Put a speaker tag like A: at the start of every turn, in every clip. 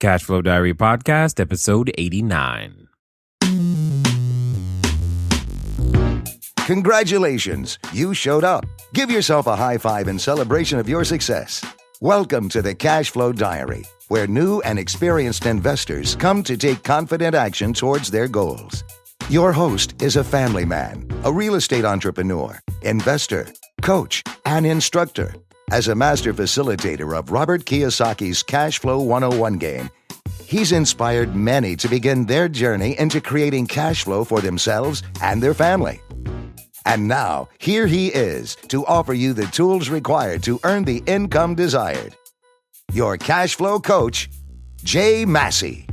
A: Cashflow Diary Podcast, episode 89.
B: Congratulations, you showed up. Give yourself a high five in celebration of your success. Welcome to the Cashflow Diary, where new and experienced investors come to take confident action towards their goals. Your host is a family man, a real estate entrepreneur, investor, coach, and instructor. As a master facilitator of Robert Kiyosaki's Cashflow 101 game, he's inspired many to begin their journey into creating cash flow for themselves and their family. And now, here he is to offer you the tools required to earn the income desired. Your cash flow coach, Jay Massey.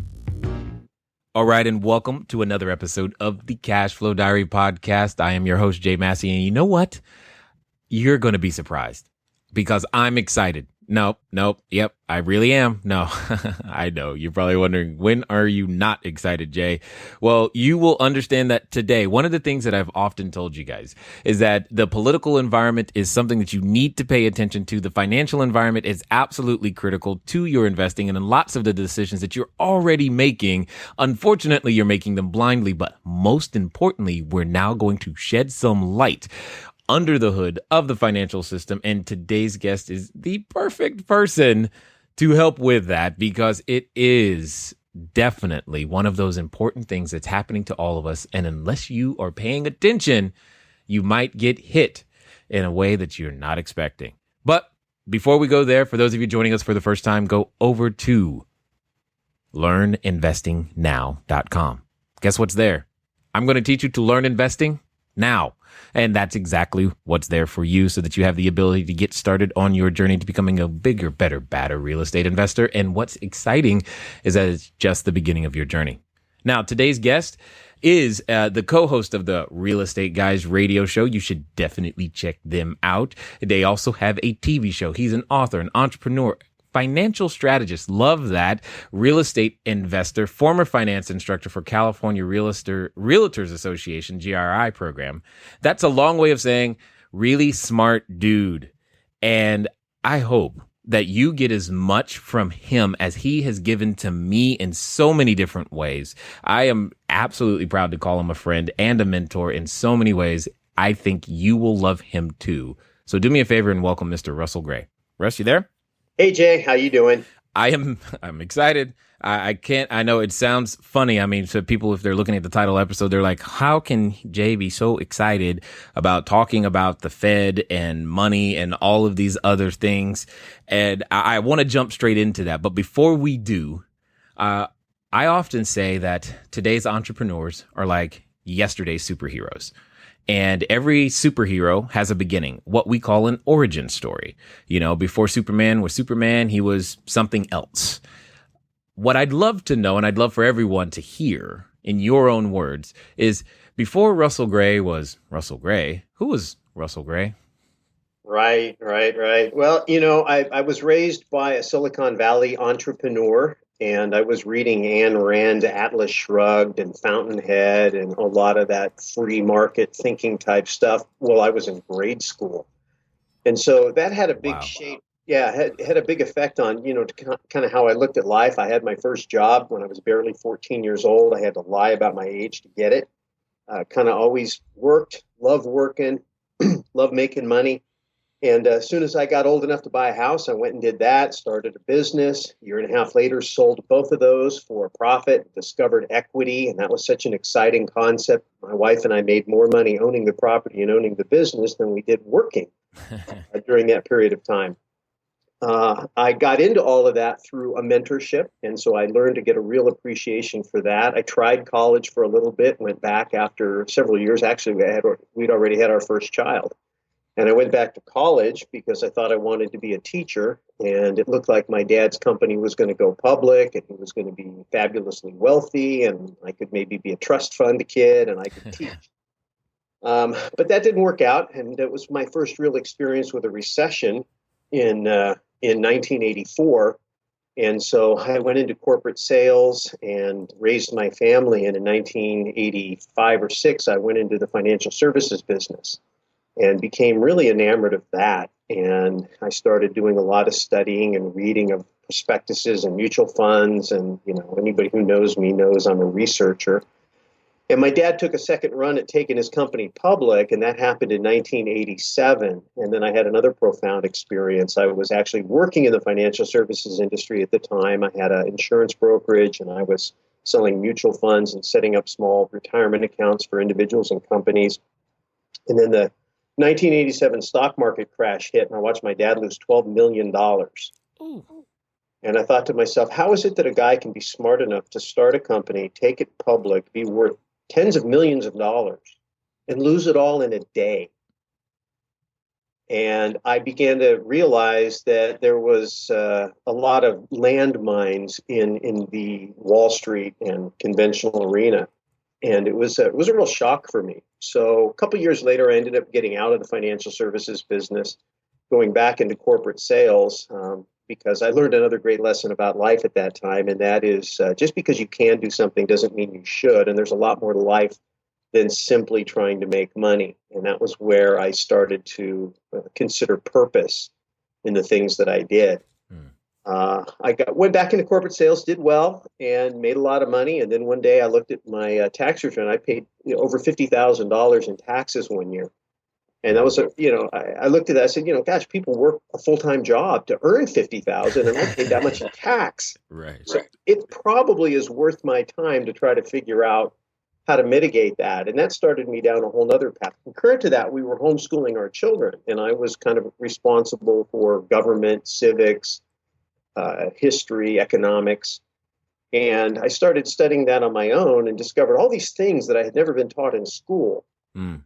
A: All right, and welcome to another episode of the Cashflow Diary Podcast. I am your host, Jay Massey, and you know what? You're going to be surprised because I'm excited. Nope. Yep, I really am. No, I know. You're probably wondering, when are you not excited, Jay? Well, you will understand that today. One of the things that I've often told you guys is that the political environment is something that you need to pay attention to. The financial environment is absolutely critical to your investing and in lots of the decisions that you're already making. Unfortunately, you're making them blindly, but most importantly, we're now going to shed some light under the hood of the financial system. And today's guest is the perfect person to help with that because it is definitely one of those important things that's happening to all of us. And unless you are paying attention, you might get hit in a way that you're not expecting. But before we go there, for those of you joining us for the first time, go over to learninvestingnow.com. Guess what's there? I'm going to teach you to learn investing now. And that's exactly what's there for you so that you have the ability to get started on your journey to becoming a bigger, better, badder real estate investor. And what's exciting is that it's just the beginning of your journey. Now, today's guest is the co-host of the Real Estate Guys radio show. You should definitely check them out. They also have a TV show. He's an author, an entrepreneur, financial strategist, love that, real estate investor, former finance instructor for California Realtors Association, GRI program. That's a long way of saying really smart dude. And I hope that you get as much from him as he has given to me in so many different ways. I am absolutely proud to call him a friend and a mentor in so many ways. I think you will love him too. So do me a favor and welcome Mr. Russell Gray. Russ, you there?
C: Hey, Jay, how you doing?
A: I'm excited. I know it sounds funny. I mean, so people, if they're looking at the title episode, they're like, how can Jay be so excited about talking about the Fed and money and all of these other things? And I want to jump straight into that. But before we do, I often say that today's entrepreneurs are like yesterday's superheroes. And every superhero has a beginning, what we call an origin story. You know, before Superman was Superman, he was something else. What I'd love to know, and I'd love for everyone to hear in your own words, is before Russell Gray was Russell Gray, who was Russell Gray?
C: Right. Well, you know, I was raised by a Silicon Valley entrepreneur, and I was reading Ayn Rand, Atlas Shrugged, and Fountainhead, and a lot of that free market thinking type stuff while I was in grade school. And so that had a big shape. Yeah, had a big effect on, you know, kind of how I looked at life. I had my first job when I was barely 14 years old. I had to lie about my age to get it. Kind of always worked, loved working, loved making money. And as soon as I got old enough to buy a house, I went and did that, started a business. A year and a half later, sold both of those for a profit, discovered equity, and that was such an exciting concept. My wife and I made more money owning the property and owning the business than we did working during that period of time. I got into all of that through a mentorship, and so I learned to get a real appreciation for that. I tried college for a little bit, went back after several years. Actually, we'd already had our first child. And I went back to college because I thought I wanted to be a teacher, and it looked like my dad's company was going to go public, and he was going to be fabulously wealthy, and I could maybe be a trust fund kid, and I could teach. But that didn't work out, and it was my first real experience with a recession in 1984. And so I went into corporate sales and raised my family. And in 1985 or 6, I went into the financial services business and became really enamored of that. And I started doing a lot of studying and reading of prospectuses and mutual funds. And, anybody who knows me knows I'm a researcher. And my dad took a second run at taking his company public, and that happened in 1987. And then I had another profound experience. I was actually working in the financial services industry at the time. I had an insurance brokerage, and I was selling mutual funds and setting up small retirement accounts for individuals and companies. And then the 1987 stock market crash hit, and I watched my dad lose $12 million.
A: Ooh.
C: And I thought to myself, how is it that a guy can be smart enough to start a company, take it public, be worth tens of millions of dollars, and lose it all in a day? And I began to realize that there was a lot of landmines in the Wall Street and conventional arena. And it was a real shock for me. So a couple of years later, I ended up getting out of the financial services business, going back into corporate sales, because I learned another great lesson about life at that time. And that is just because you can do something doesn't mean you should. And there's a lot more to life than simply trying to make money. And that was where I started to consider purpose in the things that I did. Went back into corporate sales, did well, and made a lot of money. And then one day I looked at my tax return. I paid over $50,000 in taxes one year. And that was, I looked at that. I said, gosh, people work a full-time job to earn $50,000, and I paid that much in tax.
A: Right.
C: So it probably is worth my time to try to figure out how to mitigate that. And that started me down a whole other path. Concurrent to that, we were homeschooling our children, and I was kind of responsible for government, civics, history, economics. And I started studying that on my own and discovered all these things that I had never been taught in school.
A: Mm.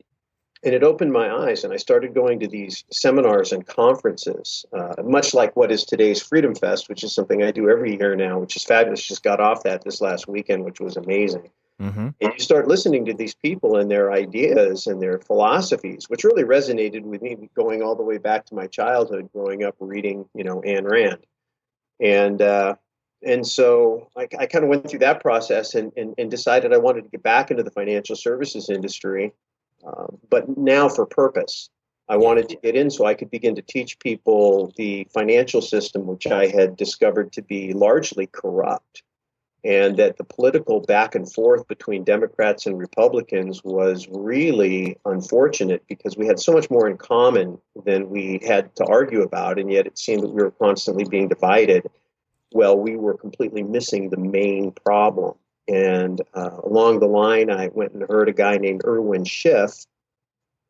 C: And it opened my eyes, and I started going to these seminars and conferences, much like what is today's Freedom Fest, which is something I do every year now, which is fabulous. Just got off that this last weekend, which was amazing. Mm-hmm. And you start listening to these people and their ideas and their philosophies, which really resonated with me going all the way back to my childhood, growing up reading, Ayn Rand. And so I kind of went through that process and decided I wanted to get back into the financial services industry. But now for purpose. I wanted to get in so I could begin to teach people the financial system, which I had discovered to be largely corrupt, and that the political back and forth between Democrats and Republicans was really unfortunate because we had so much more in common than we had to argue about, and yet it seemed that we were constantly being divided. Well, we were completely missing the main problem. And along the line, I went and heard a guy named Irwin Schiff,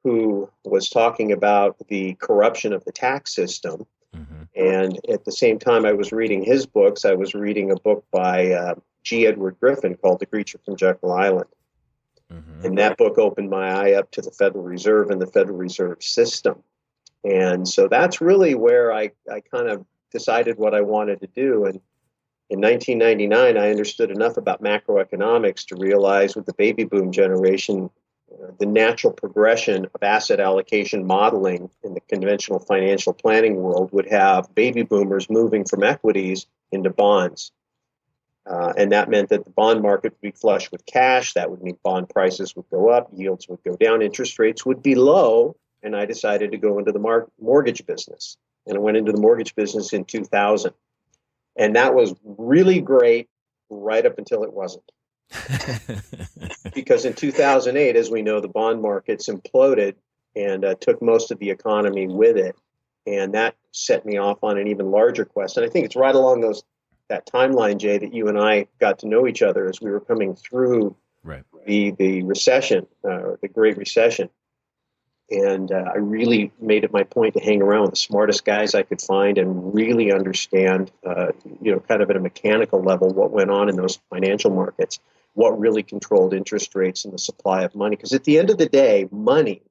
C: who was talking about the corruption of the tax system. Mm-hmm. And at the same time I was reading his books, I was reading a book by G. Edward Griffin called The Creature from Jekyll Island. Mm-hmm. And that book opened my eye up to the Federal Reserve and the Federal Reserve System. And so that's really where I kind of decided what I wanted to do. And in 1999, I understood enough about macroeconomics to realize with the baby boom generation, the natural progression of asset allocation modeling in the conventional financial planning world would have baby boomers moving from equities into bonds. And that meant that the bond market would be flush with cash. That would mean bond prices would go up, yields would go down, interest rates would be low. And I decided to go into the mortgage business. And I went into the mortgage business in 2000. And that was really great right up until it wasn't. Because in 2008, as we know, the bond markets imploded and took most of the economy with it. And that set me off on an even larger quest. And I think it's right along that timeline, Jay, that you and I got to know each other as we were coming through the recession, the Great Recession. And I really made it my point to hang around with the smartest guys I could find and really understand, kind of at a mechanical level, what went on in those financial markets, what really controlled interest rates and the supply of money. Because at the end of the day, money,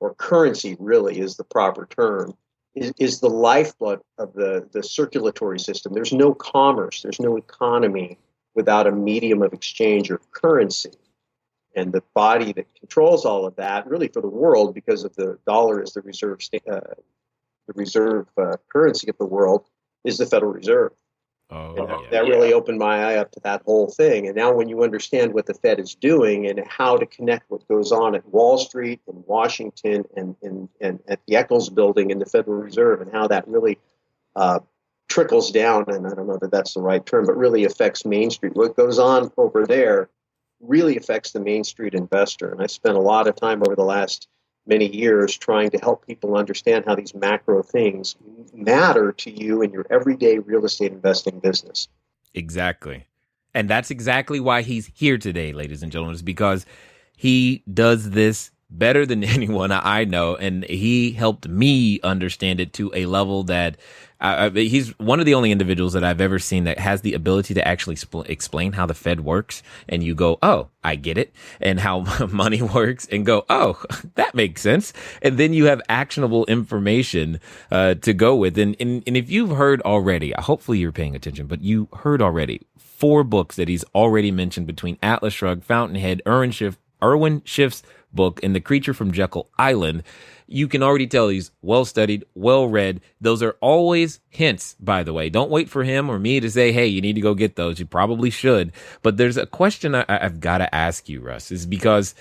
C: or currency really is the proper term, is the lifeblood of the circulatory system. There's no commerce, there's no economy without a medium of exchange or currency. And the body that controls all of that, really for the world, because of the dollar as the reserve currency of the world, is the Federal Reserve. That really opened my eye up to that whole thing. And now when you understand what the Fed is doing and how to connect what goes on at Wall Street and Washington and at the Eccles Building in the Federal Reserve and how that really trickles down, and I don't know that that's the right term, but really affects Main Street. What goes on over there really affects the Main Street investor. And I spent a lot of time over the last many years trying to help people understand how these macro things matter to you in your everyday real estate investing business.
A: Exactly. And that's exactly why he's here today, ladies and gentlemen, is because he does this better than anyone I know. And he helped me understand it to a level that he's one of the only individuals that I've ever seen that has the ability to actually explain how the Fed works. And you go, oh, I get it. And how money works, and go, oh, that makes sense. And then you have actionable information to go with. And if you've heard already, hopefully you're paying attention, but you heard already 4 books that he's already mentioned between Atlas Shrugged, Fountainhead, Irwin Schiff's book, and The Creature from Jekyll Island. You can already tell he's well-studied, well-read. Those are always hints, by the way. Don't wait for him or me to say, hey, you need to go get those. You probably should. But there's a question I've got to ask you, Russ, is because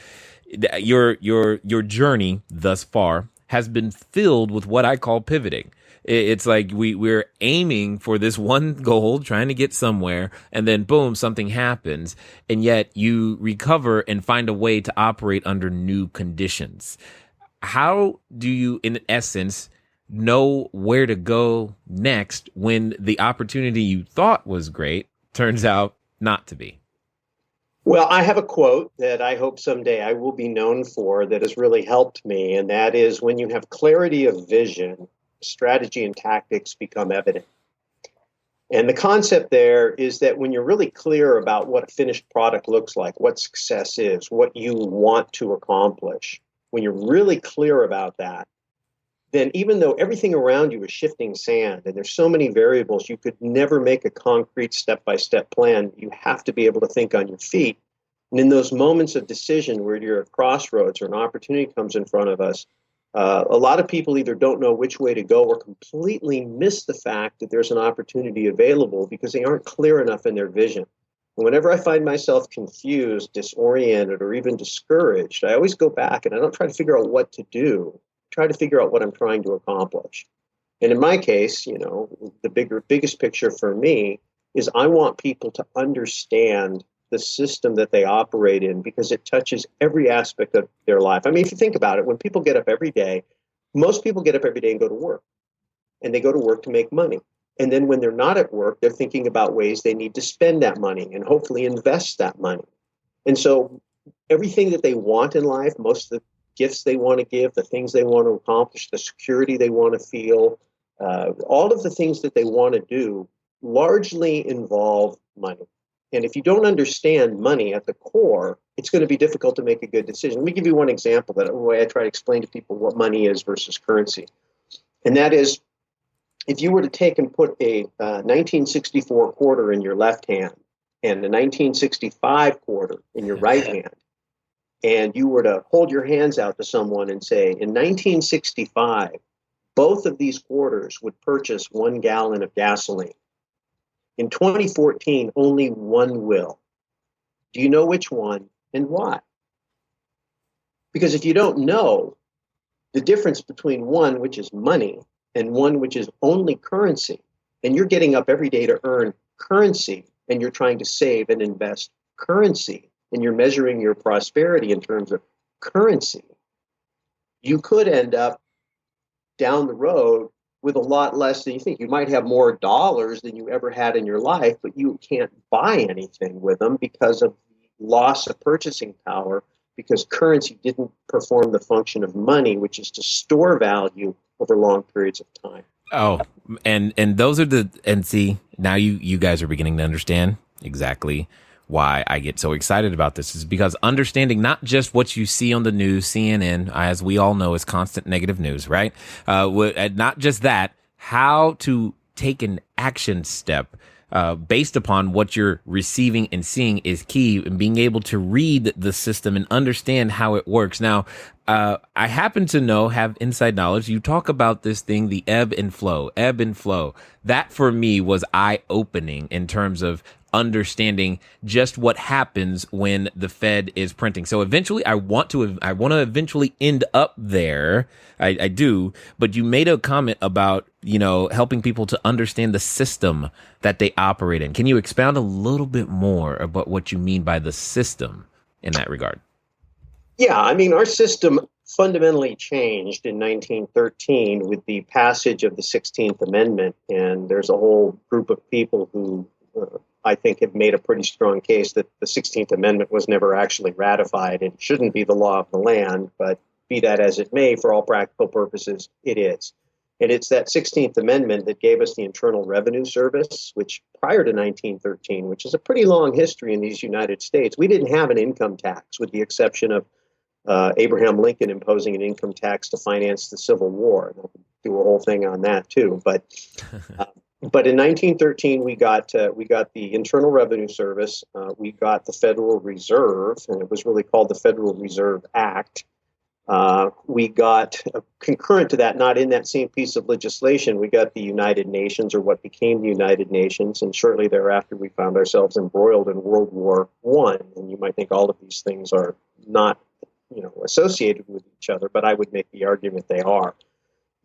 A: your journey thus far has been filled with what I call pivoting. It's like we're aiming for this one goal, trying to get somewhere, and then boom, something happens, and yet you recover and find a way to operate under new conditions. How do you, in essence, know where to go next when the opportunity you thought was great turns out not to be?
C: Well, I have a quote that I hope someday I will be known for that has really helped me, and that is, when you have clarity of vision, strategy and tactics become evident. And the concept there is that when you're really clear about what a finished product looks like, what success is, what you want to accomplish, when you're really clear about that, then even though everything around you is shifting sand and there's so many variables, you could never make a concrete step-by-step plan. You have to be able to think on your feet. And in those moments of decision where you're at crossroads or an opportunity comes in front of us, a lot of people either don't know which way to go or completely miss the fact that there's an opportunity available because they aren't clear enough in their vision. And whenever I find myself confused, disoriented, or even discouraged, I always go back and I don't try to figure out what to do. I try to figure out what I'm trying to accomplish. And in my case, the biggest picture for me is I want people to understand the system that they operate in because it touches every aspect of their life. I mean, if you think about it, when people get up every day, most people get up every day and go to work. And they go to work to make money. And then when they're not at work, they're thinking about ways they need to spend that money and hopefully invest that money. And so everything that they want in life, most of the gifts they want to give, the things they want to accomplish, the security they want to feel, all of the things that they want to do largely involve money. And if you don't understand money at the core, it's going to be difficult to make a good decision. Let me give you one example that way I try to explain to people what money is versus currency. And that is, if you were to take and put a 1964 quarter in your left hand and a 1965 quarter in your right hand, and you were to hold your hands out to someone and say, in 1965, both of these quarters would purchase 1 gallon of gasoline. In 2014, only one will. Do you know which one and why? Because if you don't know the difference between one, which is money, and one, which is only currency, and you're getting up every day to earn currency, and you're trying to save and invest currency, and you're measuring your prosperity in terms of currency, you could end up down the road with a lot less than you think. You might have more dollars than you ever had in your life, but you can't buy anything with them because of the loss of purchasing power, because currency didn't perform the function of money, which is to store value over long periods of time.
A: Oh, and those are see, now you guys are beginning to understand exactly why I get so excited about this, is because understanding not just what you see on the news, CNN, as we all know, is constant negative news, right? Not just that, how to take an action step based upon what you're receiving and seeing is key, and being able to read the system and understand how it works. Now, I happen to have inside knowledge. You talk about this thing, the ebb and flow. That for me was eye-opening in terms of understanding just what happens when the Fed is printing. So eventually, I want to eventually end up there. I do. But you made a comment about, helping people to understand the system that they operate in. Can you expound a little bit more about what you mean by the system in that regard?
C: Yeah, I mean, our system fundamentally changed in 1913 with the passage of the 16th Amendment. And there's a whole group of people who I think have made a pretty strong case that the 16th Amendment was never actually ratified. It shouldn't be the law of the land, but be that as it may, for all practical purposes, it is. And it's that 16th Amendment that gave us the Internal Revenue Service, which prior to 1913, which is a pretty long history in these United States, we didn't have an income tax with the exception of Abraham Lincoln imposing an income tax to finance the Civil War. And I'll do a whole thing on that too. But in 1913, we got the Internal Revenue Service. We got the Federal Reserve, and it was really called the Federal Reserve Act. We got concurrent to that, not in that same piece of legislation, we got the United Nations, or what became the United Nations, and shortly thereafter we found ourselves embroiled in World War I. And you might think all of these things are not associated with each other, but I would make the argument they are.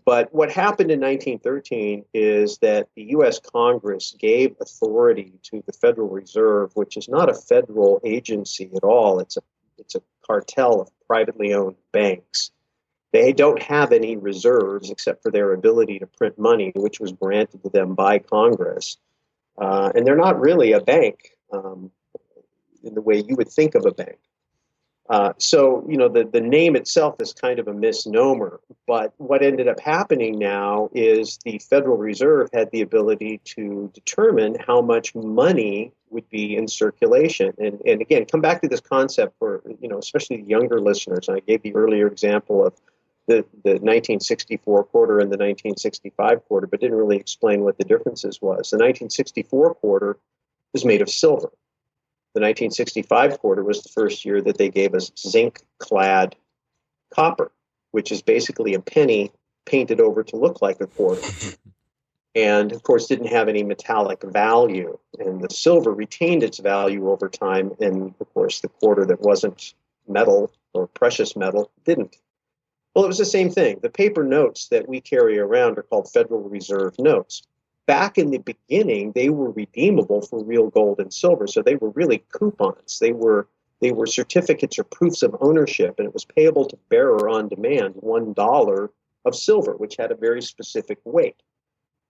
C: But what happened in 1913 is that the U.S. Congress gave authority to the Federal Reserve, which is not a federal agency at all. It's a cartel of privately owned banks. They don't have any reserves except for their ability to print money, which was granted to them by Congress. And they're not really a bank in the way you would think of a bank. So the name itself is kind of a misnomer, but what ended up happening now is the Federal Reserve had the ability to determine how much money would be in circulation. And again, come back to this concept for, especially the younger listeners. I gave the earlier example of the 1964 quarter and the 1965 quarter, but didn't really explain what the differences was. The 1964 quarter was made of silver. The 1965 quarter was the first year that they gave us zinc-clad copper, which is basically a penny painted over to look like a quarter. And, of course, didn't have any metallic value. And the silver retained its value over time. And, of course, the quarter that wasn't metal or precious metal didn't. Well, it was the same thing. The paper notes that we carry around are called Federal Reserve notes. Back in the beginning, they were redeemable for real gold and silver. So they were really coupons. They were certificates or proofs of ownership, and it was payable to bearer on demand, $1 of silver, which had a very specific weight.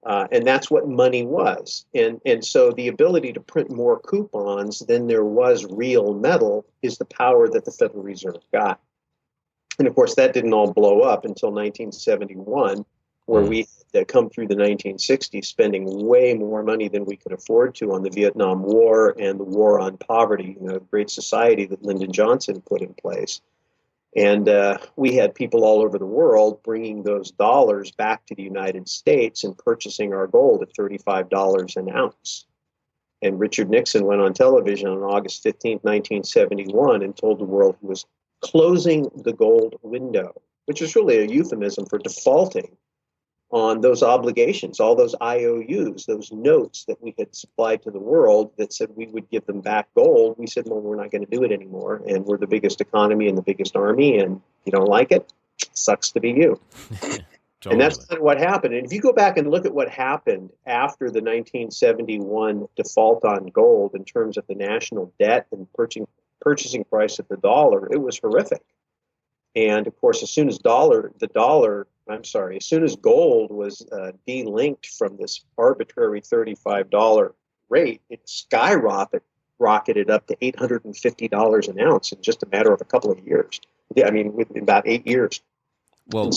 C: And that's what money was. And so the ability to print more coupons than there was real metal is the power that the Federal Reserve got. And of course, that didn't all blow up until 1971, where we had come through the 1960s spending way more money than we could afford to on the Vietnam War and the war on poverty, the Great Society that Lyndon Johnson put in place. And we had people all over the world bringing those dollars back to the United States and purchasing our gold at $35 an ounce. And Richard Nixon went on television on August 15th, 1971, and told the world he was closing the gold window, which is really a euphemism for defaulting on those obligations, all those IOUs, those notes that we had supplied to the world that said we would give them back gold. We said, well, we're not going to do it anymore. And we're the biggest economy and the biggest army. And if you don't like it, sucks to be you. Totally. And that's kind of what happened. And if you go back and look at what happened after the 1971 default on gold in terms of the national debt and purchasing price of the dollar, it was horrific. And of course, as soon as gold was delinked from this arbitrary $35 rate, it skyrocketed up to $850 an ounce in just a matter of a couple of years. I mean, within about 8 years.
A: Well,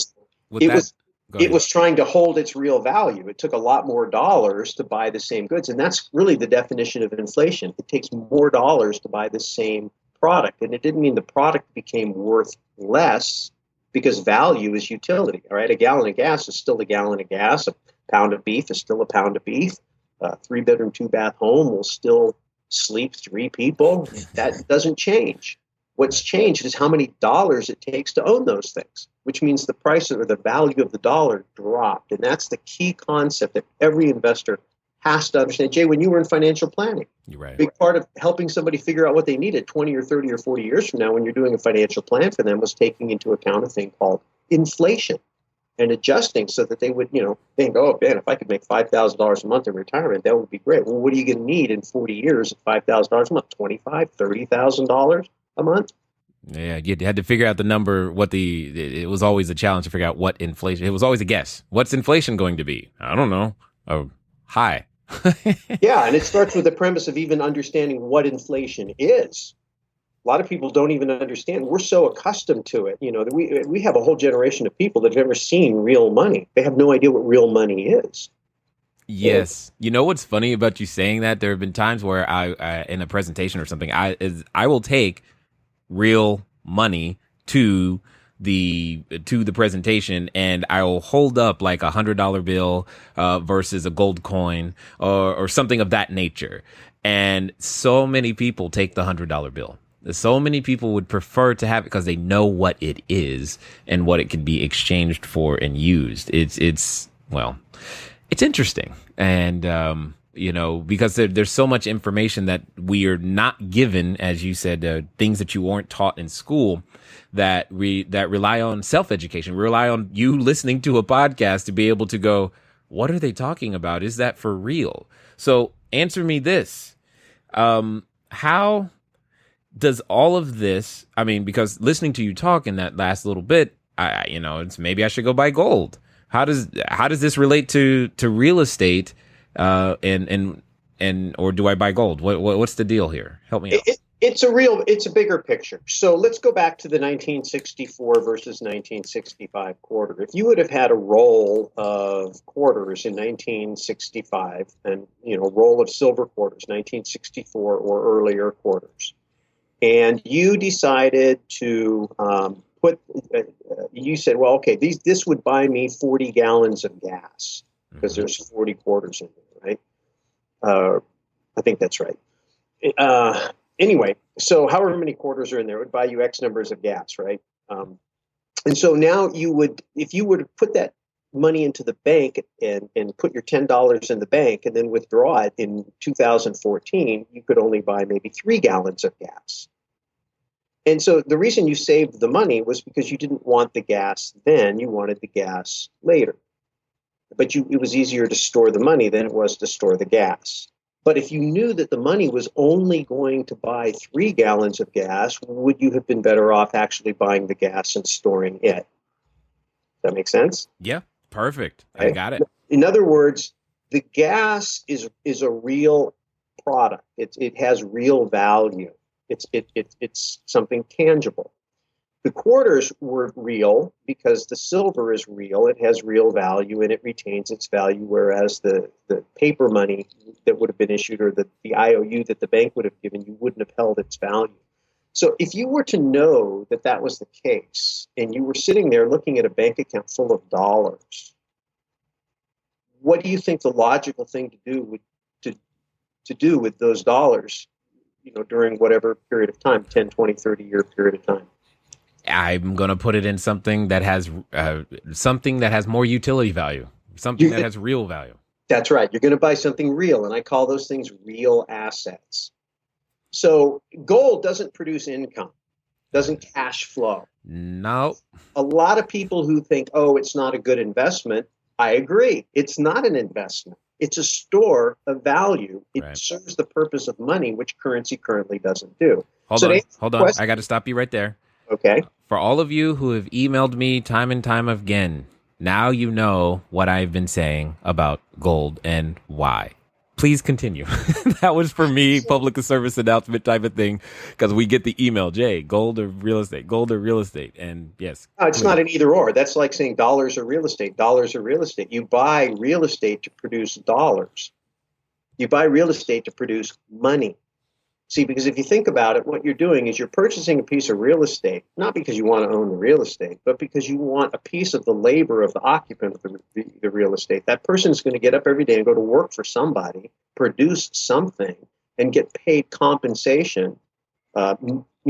C: it was trying to hold its real value. It took a lot more dollars to buy the same goods. And that's really the definition of inflation. It takes more dollars to buy the same product. And it didn't mean the product became worth less, because value is utility. All right, a gallon of gas is still a gallon of gas. A pound of beef is still a pound of beef. A 3-bedroom, 2-bath home will still sleep 3 people. That doesn't change. What's changed is how many dollars it takes to own those things, which means the price or the value of the dollar dropped. And that's the key concept that every investor has to understand. Jay, when you were in financial planning,
A: You're right.
C: big part of helping somebody figure out what they needed 20 or 30 or 40 years from now when you're doing a financial plan for them was taking into account a thing called inflation and adjusting so that they would, think, oh, man, if I could make $5,000 a month in retirement, that would be great. Well, what are you going to need in 40 years at $5,000 a month? $25,000, $30,000 a month?
A: Yeah, you had to figure out the number, it was always a challenge to figure out what inflation, it was always a guess. What's inflation going to be? I don't know. Oh, high.
C: Yeah, and it starts with the premise of even understanding what inflation is. A lot of people don't even understand. We're so accustomed to it. That we have a whole generation of people that have never seen real money. They have no idea what real money is.
A: Yes. You know what's funny about you saying that? There have been times where I in a presentation or something, I will take real money to the presentation, and I will hold up like $100 bill versus a gold coin or something of that nature. And so many people take the $100 bill. So many people would prefer to have it because they know what it is and what it can be exchanged for and used. It's interesting. And, because there's so much information that we are not given, as you said, things that you weren't taught in school that rely on self-education, rely on you listening to a podcast to be able to go, what are they talking about? Is that for real? So answer me this. How does all of this, because listening to you talk in that last little bit, it's maybe I should go buy gold. How does this relate to real estate, or do I buy gold? What's the deal here? Help me out.
C: It's a bigger picture. So let's go back to the 1964 versus 1965 quarter. If you would have had a roll of quarters in 1965 and, roll of silver quarters, 1964 or earlier quarters, and you decided to you said, well, okay, this would buy me 40 gallons of gas because there's 40 quarters in there, right? I think that's right. Anyway, so however many quarters are in there, it would buy you X numbers of gas, right? And so now if you were to put that money into the bank and put your $10 in the bank and then withdraw it in 2014, you could only buy maybe 3 gallons of gas. And so the reason you saved the money was because you didn't want the gas then, you wanted the gas later. But it was easier to store the money than it was to store the gas. But if you knew that the money was only going to buy 3 gallons of gas, would you have been better off actually buying the gas and storing it? Does that make sense?
A: Yeah, perfect. I got it.
C: In other words, the gas is a real product. It has real value. It's something tangible. The quarters were real because the silver is real. It has real value and it retains its value, whereas the paper money that would have been issued or the IOU that the bank would have given you wouldn't have held its value. So if you were to know that that was the case and you were sitting there looking at a bank account full of dollars, what do you think the logical thing to do with those dollars, during whatever period of time, 10, 20, 30-year period of time?
A: I'm going to put it in something that has more utility value, something that has real value.
C: That's right. You're going to buy something real, and I call those things real assets. So gold doesn't produce income, doesn't cash flow.
A: No.
C: A lot of people who think, oh, it's not a good investment, I agree. It's not an investment. It's a store of value. It serves the purpose of money, which currency currently doesn't do.
A: Hold on. I got to stop you right there.
C: Okay.
A: For all of you who have emailed me time and time again, now you know what I've been saying about gold and why. Please continue. That was for me, public service announcement type of thing, because we get the email, Jay, gold or real estate, gold or real estate. And yes.
C: No, it's not an either or. That's like saying dollars or real estate, dollars or real estate. You buy real estate to produce dollars. You buy real estate to produce money. See, because if you think about it, what you're doing is you're purchasing a piece of real estate, not because you want to own the real estate, but because you want a piece of the labor of the occupant of the real estate. That person is going to get up every day and go to work for somebody, produce something, and get paid compensation,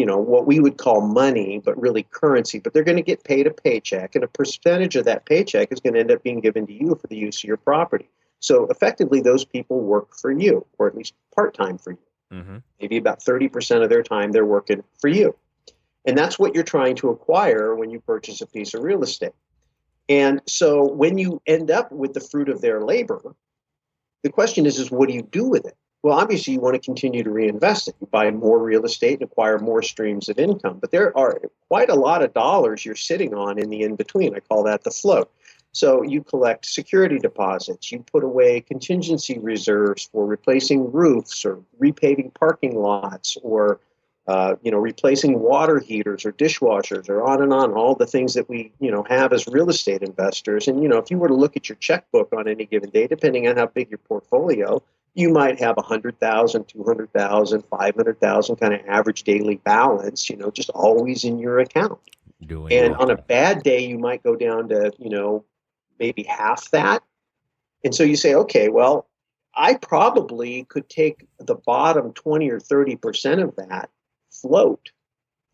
C: what we would call money, but really currency, but they're going to get paid a paycheck, and a percentage of that paycheck is going to end up being given to you for the use of your property. So effectively, those people work for you, or at least part-time for you. Mm-hmm. Maybe about 30% of their time they're working for you. And that's what you're trying to acquire when you purchase a piece of real estate. And so when you end up with the fruit of their labor, the question is what do you do with it? Well, obviously, you want to continue to reinvest it. You buy more real estate and acquire more streams of income. But there are quite a lot of dollars you're sitting on in the in-between. I call that the float. So you collect security deposits. You put away contingency reserves for replacing roofs or repaving parking lots or replacing water heaters or dishwashers or on and on, all the things that we, have as real estate investors. And, if you were to look at your checkbook on any given day, depending on how big your portfolio, you might have 100,000, 200,000, 500,000 kind of average daily balance, just always in your account. On a bad day, you might go down to, maybe half that. And so you say, okay, well, I probably could take the bottom 20 or 30% of that float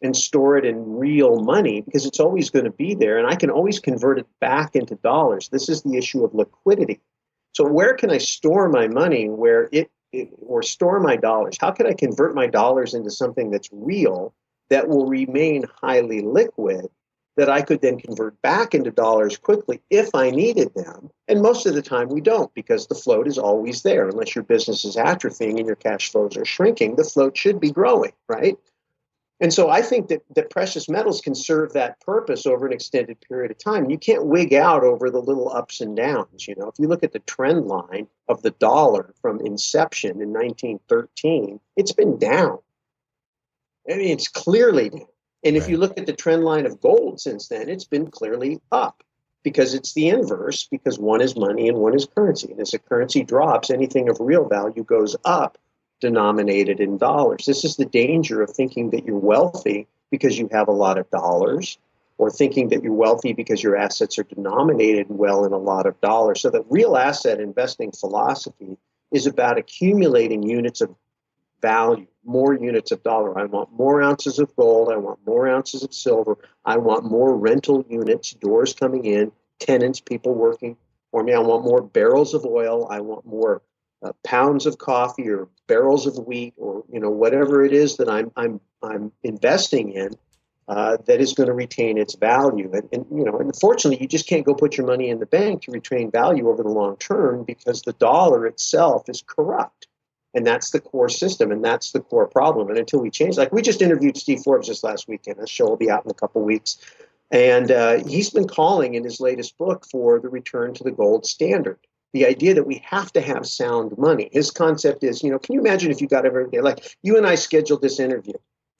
C: and store it in real money because it's always going to be there. And I can always convert it back into dollars. This is the issue of liquidity. So where can I store my money or store my dollars? How can I convert my dollars into something that's real that will remain highly liquid that I could then convert back into dollars quickly if I needed them? And most of the time we don't because the float is always there. Unless your business is atrophying and your cash flows are shrinking, the float should be growing, right? And so I think that precious metals can serve that purpose over an extended period of time. You can't wig out over the little ups and downs. If you look at the trend line of the dollar from inception in 1913, it's been down. I mean, it's clearly down. And if you look at the trend line of gold since then, it's been clearly up because it's the inverse, because one is money and one is currency. And as a currency drops, anything of real value goes up, denominated in dollars. This is the danger of thinking that you're wealthy because you have a lot of dollars, or thinking that you're wealthy because your assets are denominated well in a lot of dollars. So the real asset investing philosophy is about accumulating units of value, more units of dollar. I want more ounces of gold. I want more ounces of silver. I want more rental units, doors coming in, tenants, people working for me. I want more barrels of oil. I want more pounds of coffee or barrels of wheat or whatever it is that I'm investing in that is going to retain its value. And unfortunately, you just can't go put your money in the bank to retain value over the long term because the dollar itself is corrupt. And that's the core system, and that's the core problem. And until we change, like we just interviewed Steve Forbes this last weekend. That show will be out in a couple of weeks. And he's been calling in his latest book for the return to the gold standard. The idea that we have to have sound money. His concept is, can you imagine if you got every day, like you and I scheduled this interview.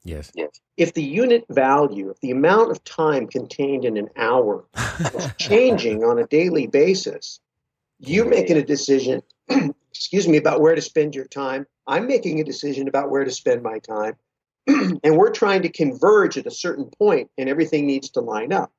A: Yes.
C: If the unit value, if the amount of time contained in an hour was changing on a daily basis, you're making a decision, about where to spend your time. I'm making a decision about where to spend my time. And we're trying to converge at a certain point, and everything needs to line up.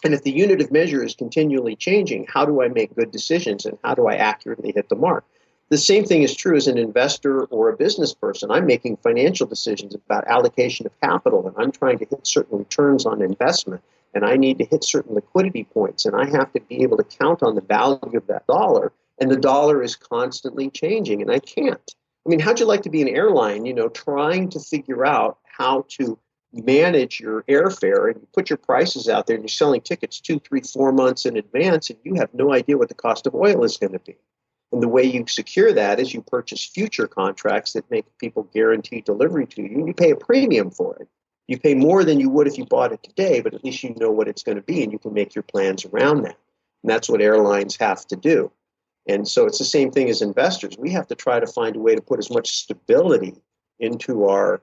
C: And if the unit of measure is continually changing, how do I make good decisions and how do I accurately hit the mark? The same thing is true as an investor or a business person. I'm making financial decisions about allocation of capital, and I'm trying to hit certain returns on investment, and I need to hit certain liquidity points, and I have to be able to count on the value of that dollar, and the dollar is constantly changing, and I can't. I mean, how'd you like to be an airline, trying to figure out how to manage your airfare, and you put your prices out there and you're selling tickets 2, 3, 4 months in advance, and you have no idea what the cost of oil is going to be. And the way you secure that is you purchase future contracts that make people guarantee delivery to you, and you pay a premium for it. You pay more than you would if you bought it today, but at least you know what it's going to be, and you can make your plans around that. And that's what airlines have to do. And so it's the same thing as investors. We have to try to find a way to put as much stability into our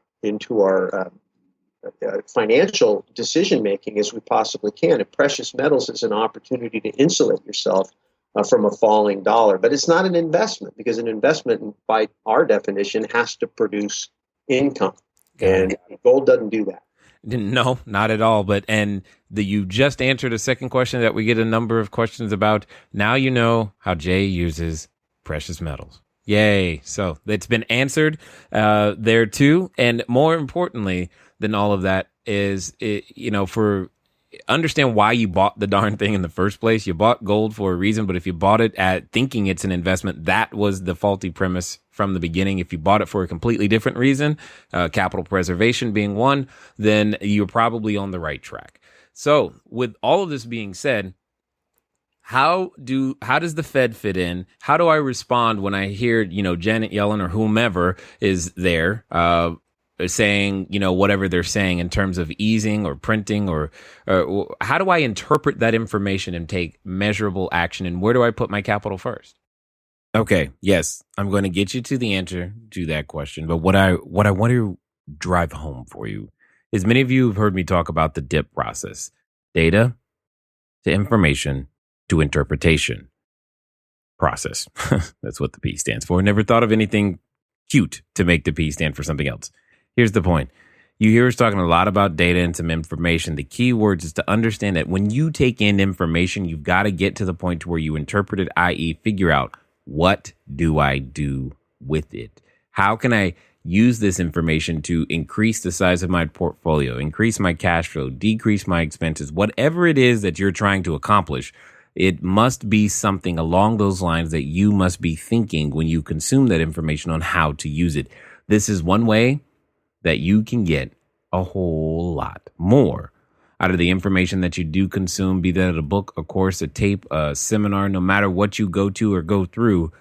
C: financial decision-making as we possibly can. And precious metals is an opportunity to insulate yourself from a falling dollar. But it's not an investment, because an investment, by our definition, has to produce income. And gold doesn't do that.
A: No, not at all. You just answered a second question that we get a number of questions about. Now you know how Jay uses precious metals. Yay. So it's been answered there too. And more importantly, than all of that is, for understand why you bought the darn thing in the first place. You bought gold for a reason, but if you bought it at thinking it's an investment, that was the faulty premise from the beginning. If you bought it for a completely different reason, capital preservation being one, then you're probably on the right track. So with all of this being said, how does the Fed fit in? How do I respond when I hear, Janet Yellen or whomever is there, saying, whatever they're saying in terms of easing or printing, or how do I interpret that information and take measurable action? And where do I put my capital first? Okay. Yes, I'm going to get you to the answer to that question. But what I want to drive home for you is many of you have heard me talk about the DIIP process: data to information to interpretation process. That's what the P stands for. Never thought of anything cute to make the P stand for something else. Here's the point. You hear us talking a lot about data and some information. The key words is to understand that when you take in information, you've got to get to the point to where you interpret it, i.e. figure out, what do I do with it? How can I use this information to increase the size of my portfolio, increase my cash flow, decrease my expenses, whatever it is that you're trying to accomplish? It must be something along those lines that you must be thinking when you consume that information on how to use it. This is one way that you can get a whole lot more out of the information that you do consume, be that a book, a course, a tape, a seminar, no matter what you go to or go through.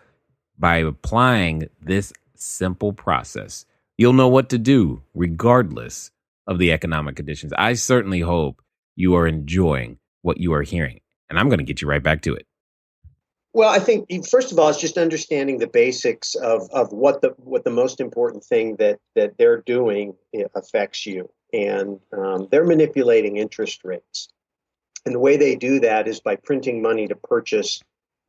A: By applying this simple process, you'll know what to do regardless of the economic conditions. I certainly hope you are enjoying what you are hearing, and I'm going to get you right back to it.
C: Well, I think first of all, it's just understanding the basics of what the most important thing that they're doing affects you, and they're manipulating interest rates, and the way they do that is by printing money to purchase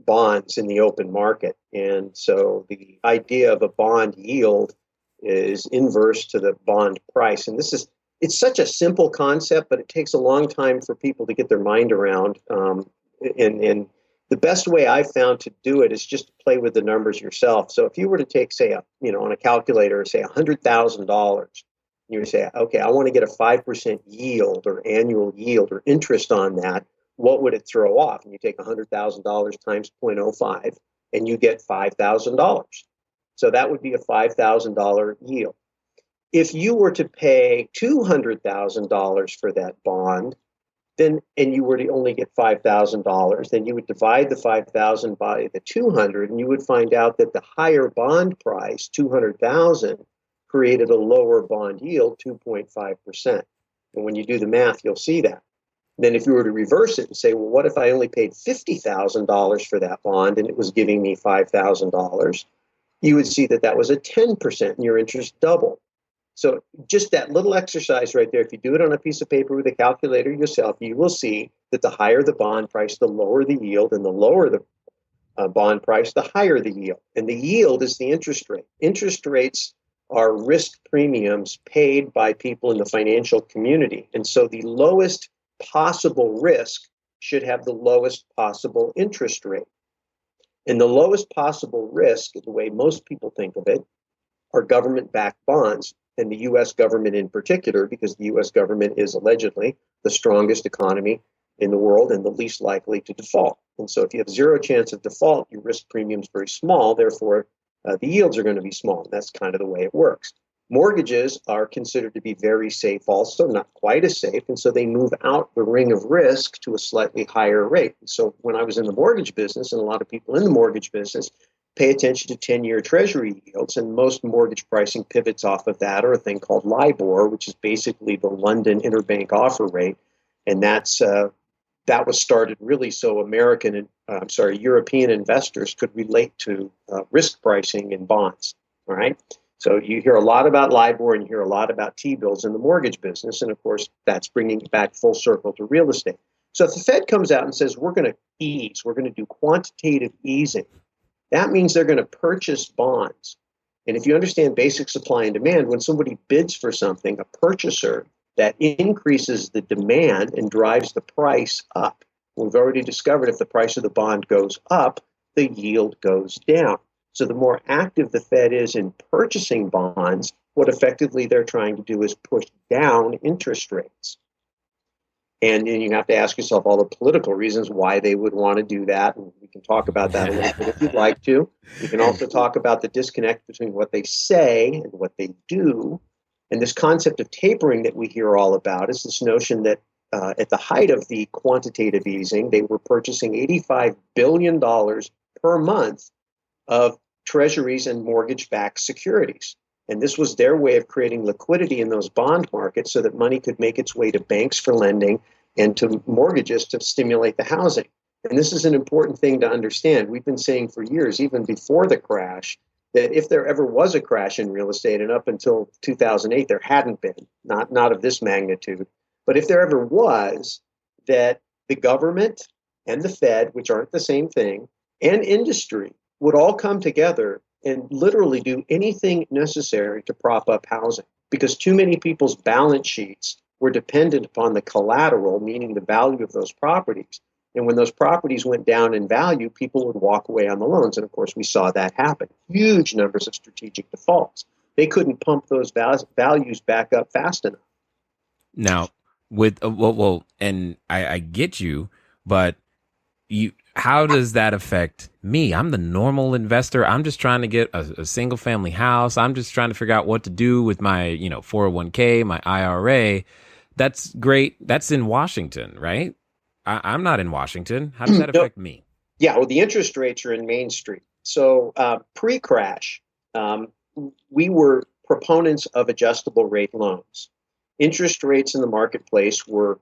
C: bonds in the open market. And so the idea of a bond yield is inverse to the bond price, and it's such a simple concept, but it takes a long time for people to get their mind around. And the best way I've found to do it is just to play with the numbers yourself. So if you were to take, say, on a calculator, say $100,000, you would say, okay, I want to get a 5% yield or annual yield or interest on that. What would it throw off? And you take $100,000 times 0.05, and you get $5,000. So that would be a $5,000 yield. If you were to pay $200,000 for that bond, then, and you were to only get $5,000, then you would divide the 5,000 by the 200, and you would find out that the higher bond price, 200,000, created a lower bond yield, 2.5%. And when you do the math, you'll see that. And then if you were to reverse it and say, well, what if I only paid $50,000 for that bond and it was giving me $5,000? You would see that that was a 10%, and your interest doubled. So just that little exercise right there, if you do it on a piece of paper with a calculator yourself, you will see that the higher the bond price, the lower the yield, and the lower the bond price, the higher the yield. And the yield is the interest rate. Interest rates are risk premiums paid by people in the financial community. And so the lowest possible risk should have the lowest possible interest rate. And the lowest possible risk, the way most people think of it, are government-backed bonds. And the U.S. government in particular, because the U.S. government is allegedly the strongest economy in the world and the least likely to default. And so if you have zero chance of default, your risk premium is very small. Therefore, the yields are going to be small. And that's kind of the way it works. Mortgages are considered to be very safe also, not quite as safe. And so they move out the ring of risk to a slightly higher rate. And so when I was in the mortgage business, and a lot of people in the mortgage business pay attention to 10-year treasury yields, and most mortgage pricing pivots off of that, or a thing called LIBOR, which is basically the London interbank offer rate. And that was started really so European investors could relate to risk pricing in bonds. All right. So you hear a lot about LIBOR and you hear a lot about T-bills in the mortgage business. And of course, that's bringing it back full circle to real estate. So if the Fed comes out and says, we're going to ease, we're going to do quantitative easing, that means they're going to purchase bonds. And if you understand basic supply and demand, when somebody bids for something, a purchaser, that increases the demand and drives the price up. We've already discovered if the price of the bond goes up, the yield goes down. So the more active the Fed is in purchasing bonds, what effectively they're trying to do is push down interest rates. And you have to ask yourself all the political reasons why they would want to do that. And we can talk about that a little bit if you'd like to. We can also talk about the disconnect between what they say and what they do. And this concept of tapering that we hear all about is this notion that at the height of the quantitative easing, they were purchasing $85 billion per month of treasuries and mortgage-backed securities. And this was their way of creating liquidity in those bond markets so that money could make its way to banks for lending and to mortgages to stimulate the housing. And this is an important thing to understand. We've been saying for years, even before the crash, that if there ever was a crash in real estate, and up until 2008, there hadn't been, not of this magnitude, but if there ever was, that the government and the Fed, which aren't the same thing, and industry would all come together and literally do anything necessary to prop up housing, because too many people's balance sheets were dependent upon the collateral, meaning the value of those properties. And when those properties went down in value, people would walk away on the loans. And of course, we saw that happen. Huge numbers of strategic defaults. They couldn't pump those values back up fast enough.
A: Now, with and I get you, but how does that affect me? I'm the normal investor. I'm just trying to get a single family house. I'm just trying to figure out what to do with my 401k, my IRA. That's great. That's in Washington, right? I'm not in Washington. How does that affect me?
C: Yeah, well, the interest rates are in Main Street. So pre-crash, we were proponents of adjustable rate loans. Interest rates in the marketplace were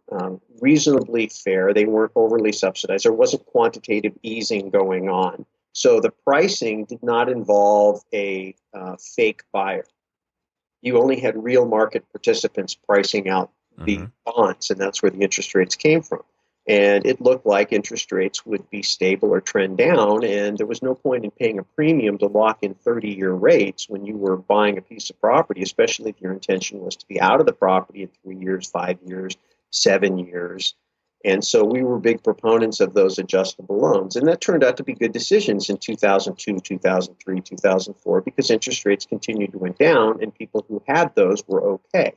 C: reasonably fair. They weren't overly subsidized. There wasn't quantitative easing going on. So the pricing did not involve a fake buyer. You only had real market participants pricing out the bonds, and that's where the interest rates came from. And it looked like interest rates would be stable or trend down, and there was no point in paying a premium to lock in 30-year rates when you were buying a piece of property, especially if your intention was to be out of the property in 3 years, 5 years, 7 years. And so we were big proponents of those adjustable loans. And that turned out to be good decisions in 2002, 2003, 2004, because interest rates continued to went down, and people who had those were okay.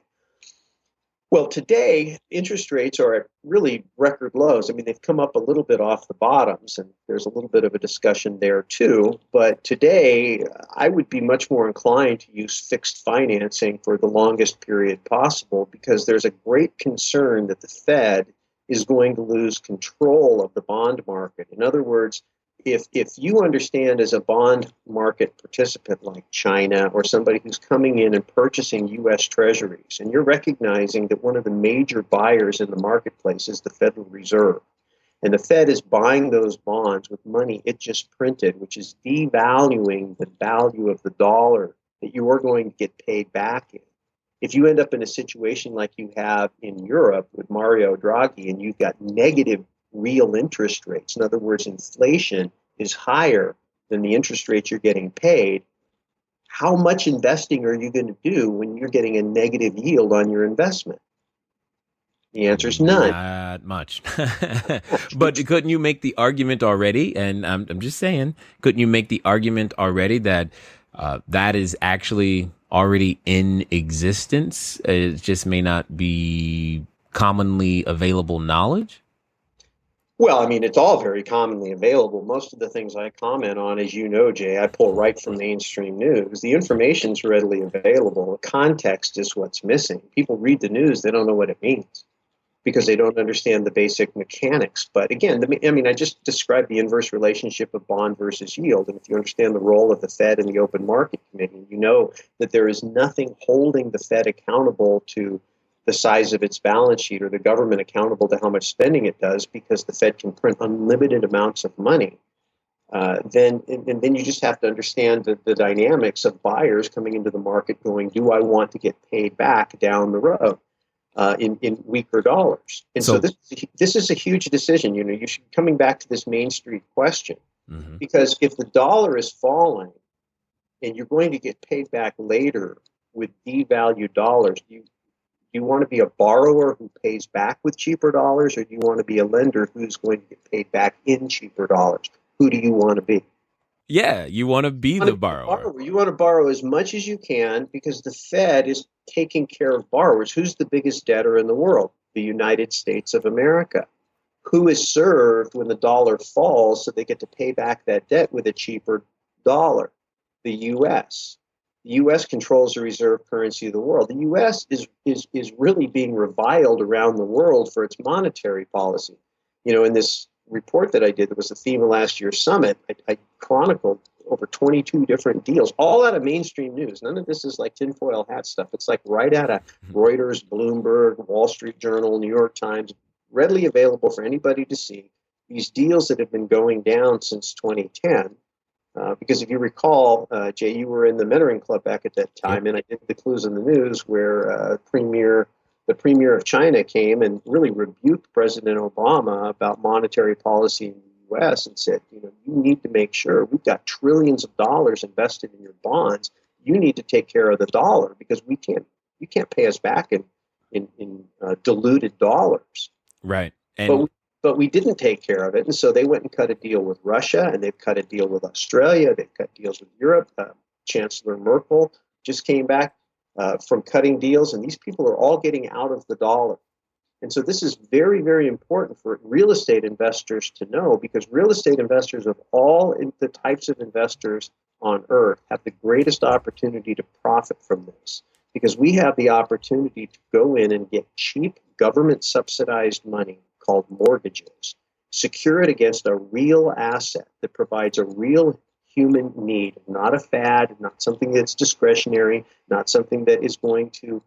C: Well, today, interest rates are at really record lows. I mean, they've come up a little bit off the bottoms, and there's a little bit of a discussion there too. But today, I would be much more inclined to use fixed financing for the longest period possible, because there's a great concern that the Fed is going to lose control of the bond market. In other words, if you understand as a bond market participant like China or somebody who's coming in and purchasing U.S. treasuries, and you're recognizing that one of the major buyers in the marketplace is the Federal Reserve, and the Fed is buying those bonds with money it just printed, which is devaluing the value of the dollar that you are going to get paid back in. If you end up in a situation like you have in Europe with Mario Draghi, and you've got negative real interest rates, in other words, inflation is higher than the interest rates you're getting paid, how much investing are you going to do when you're getting a negative yield on your investment? The answer is none.
A: Not much. But couldn't you make the argument already? And I'm just saying, couldn't you make the argument already that that is actually already in existence? It just may not be commonly available knowledge?
C: Well, I mean, it's all very commonly available. Most of the things I comment on, as you know, Jay, I pull right from mainstream news. The information's readily available. The context is what's missing. People read the news, they don't know what it means because they don't understand the basic mechanics. But again, I just described the inverse relationship of bond versus yield. And if you understand the role of the Fed and the Open Market Committee, you know that there is nothing holding the Fed accountable to the size of its balance sheet, or the government accountable to how much spending it does, because the Fed can print unlimited amounts of money. Then you just have to understand the dynamics of buyers coming into the market going, do I want to get paid back down the road in weaker dollars? And so this is a huge decision. You should, coming back to this Main Street question, because if the dollar is falling and you're going to get paid back later with devalued dollars, do you want to be a borrower who pays back with cheaper dollars, or do you want to be a lender who's going to get paid back in cheaper dollars? Who do you want to be?
A: Yeah, you want to be the borrower.
C: You want to borrow as much as you can because the Fed is taking care of borrowers. Who's the biggest debtor in the world? The United States of America. Who is served when the dollar falls so they get to pay back that debt with a cheaper dollar? The U.S. The U.S. controls the reserve currency of the world. The U.S. is really being reviled around the world for its monetary policy. In this report that I did, that was the theme of last year's summit, I chronicled over 22 different deals, all out of mainstream news. None of this is like tinfoil hat stuff. It's like right out of Reuters, Bloomberg, Wall Street Journal, New York Times, readily available for anybody to see. These deals that have been going down since 2010. Because if you recall, Jay, you were in the mentoring club back at that time, and I did the Clues in the News where the premier of China came and really rebuked President Obama about monetary policy in the U.S. and said, you need to make sure we've got trillions of dollars invested in your bonds. You need to take care of the dollar because you can't pay us back in diluted dollars.
A: Right. And
C: But we didn't take care of it. And so they went and cut a deal with Russia, and they've cut a deal with Australia. They've cut deals with Europe. Chancellor Merkel just came back from cutting deals, and these people are all getting out of the dollar. And so this is very, very important for real estate investors to know, because real estate investors of all the types of investors on earth have the greatest opportunity to profit from this, because we have the opportunity to go in and get cheap government subsidized money called mortgages, secure it against a real asset that provides a real human need, not a fad, not something that's discretionary, not something that is going to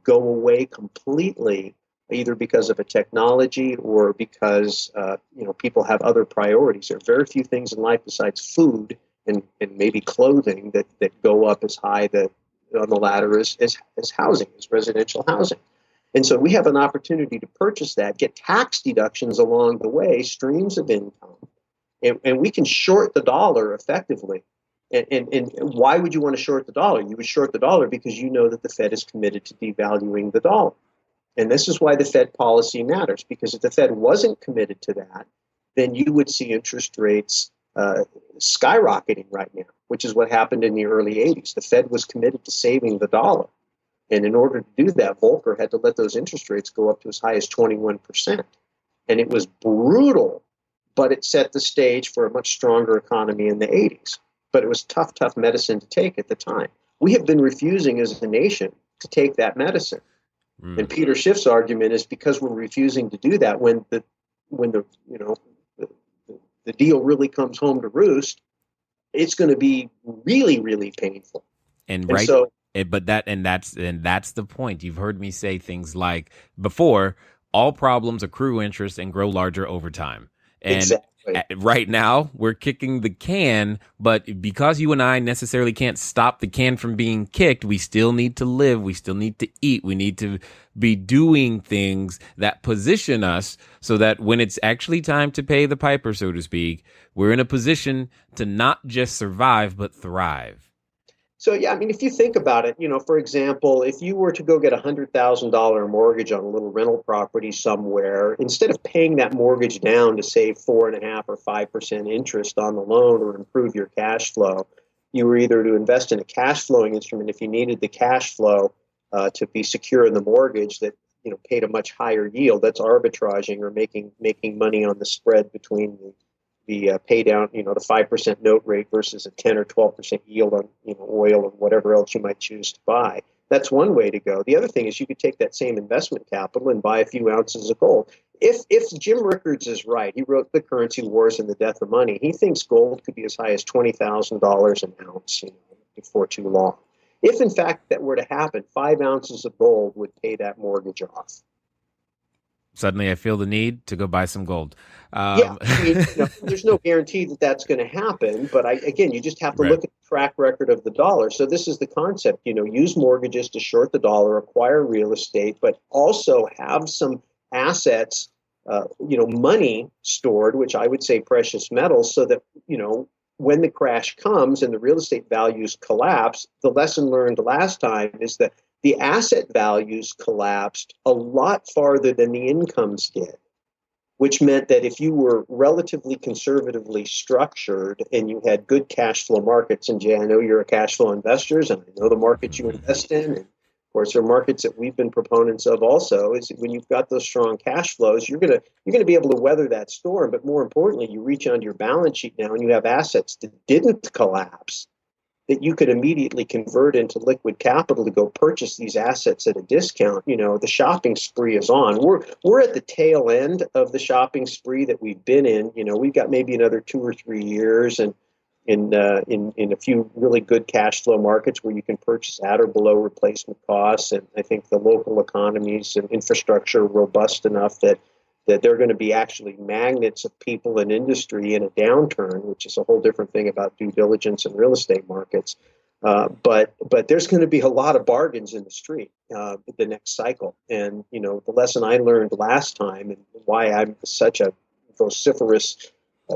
C: go away completely, either because of a technology or because people have other priorities. There are very few things in life besides food and maybe clothing that go up as high on the ladder as housing, as residential housing. And so we have an opportunity to purchase that, get tax deductions along the way, streams of income, and we can short the dollar effectively. And why would you want to short the dollar? You would short the dollar because you know that the Fed is committed to devaluing the dollar. And this is why the Fed policy matters, because if the Fed wasn't committed to that, then you would see interest rates skyrocketing right now, which is what happened in the early 80s. The Fed was committed to saving the dollar. And in order to do that, Volcker had to let those interest rates go up to as high as 21%. And it was brutal, but it set the stage for a much stronger economy in the 80s. But it was tough medicine to take at the time. We have been refusing as a nation to take that medicine. And Peter Schiff's argument is because we're refusing to do that, when the deal really comes home to roost, it's going to be really, really painful.
A: That's the point. You've heard me say things like before, all problems accrue interest and grow larger over time. And
C: exactly.
A: Right now, we're kicking the can, but because you and I necessarily can't stop the can from being kicked, we still need to live. We still need to eat. We need to be doing things that position us so that when it's actually time to pay the piper, so to speak, we're in a position to not just survive, but thrive.
C: So, yeah, I mean, if you think about it, for example, if you were to go get a $100,000 mortgage on a little rental property somewhere, instead of paying that mortgage down to save 4.5% or 5% interest on the loan or improve your cash flow, you were either to invest in a cash flowing instrument if you needed the cash flow to be secure in the mortgage that paid a much higher yield. That's arbitraging or making money on the spread between the pay down, the 5% note rate versus a 10 or 12% yield on oil and whatever else you might choose to buy. That's one way to go. The other thing is you could take that same investment capital and buy a few ounces of gold. If Jim Rickards is right, he wrote The Currency Wars and the Death of Money. He thinks gold could be as high as $20,000 an ounce before too long. If in fact that were to happen, 5 ounces of gold would pay that mortgage off.
A: Suddenly I feel the need to go buy some gold.
C: There's no guarantee that that's going to happen. But you just have to look at the track record of the dollar. So this is the concept, use mortgages to short the dollar, acquire real estate, but also have some assets, money stored, which I would say precious metals, so that, when the crash comes and the real estate values collapse, the lesson learned last time is that the asset values collapsed a lot farther than the incomes did. which meant that if you were relatively conservatively structured and you had good cash flow markets, and Jay, I know you're a cash flow investors, and I know the markets you invest in, and of course, there are markets that we've been proponents of also, is when you've got those strong cash flows, you're gonna be able to weather that storm. But more importantly, you reach onto your balance sheet now and you have assets that didn't collapse, that you could immediately convert into liquid capital to go purchase these assets at a discount. The shopping spree is on. We're at the tail end of the shopping spree that we've been in. We've got maybe another 2 or 3 years, and in a few really good cash flow markets where you can purchase at or below replacement costs. And I think the local economies and infrastructure are robust enough that they're going to be actually magnets of people and industry in a downturn, which is a whole different thing about due diligence and real estate markets. But there's going to be a lot of bargains in the street the next cycle. And, the lesson I learned last time and why I'm such a vociferous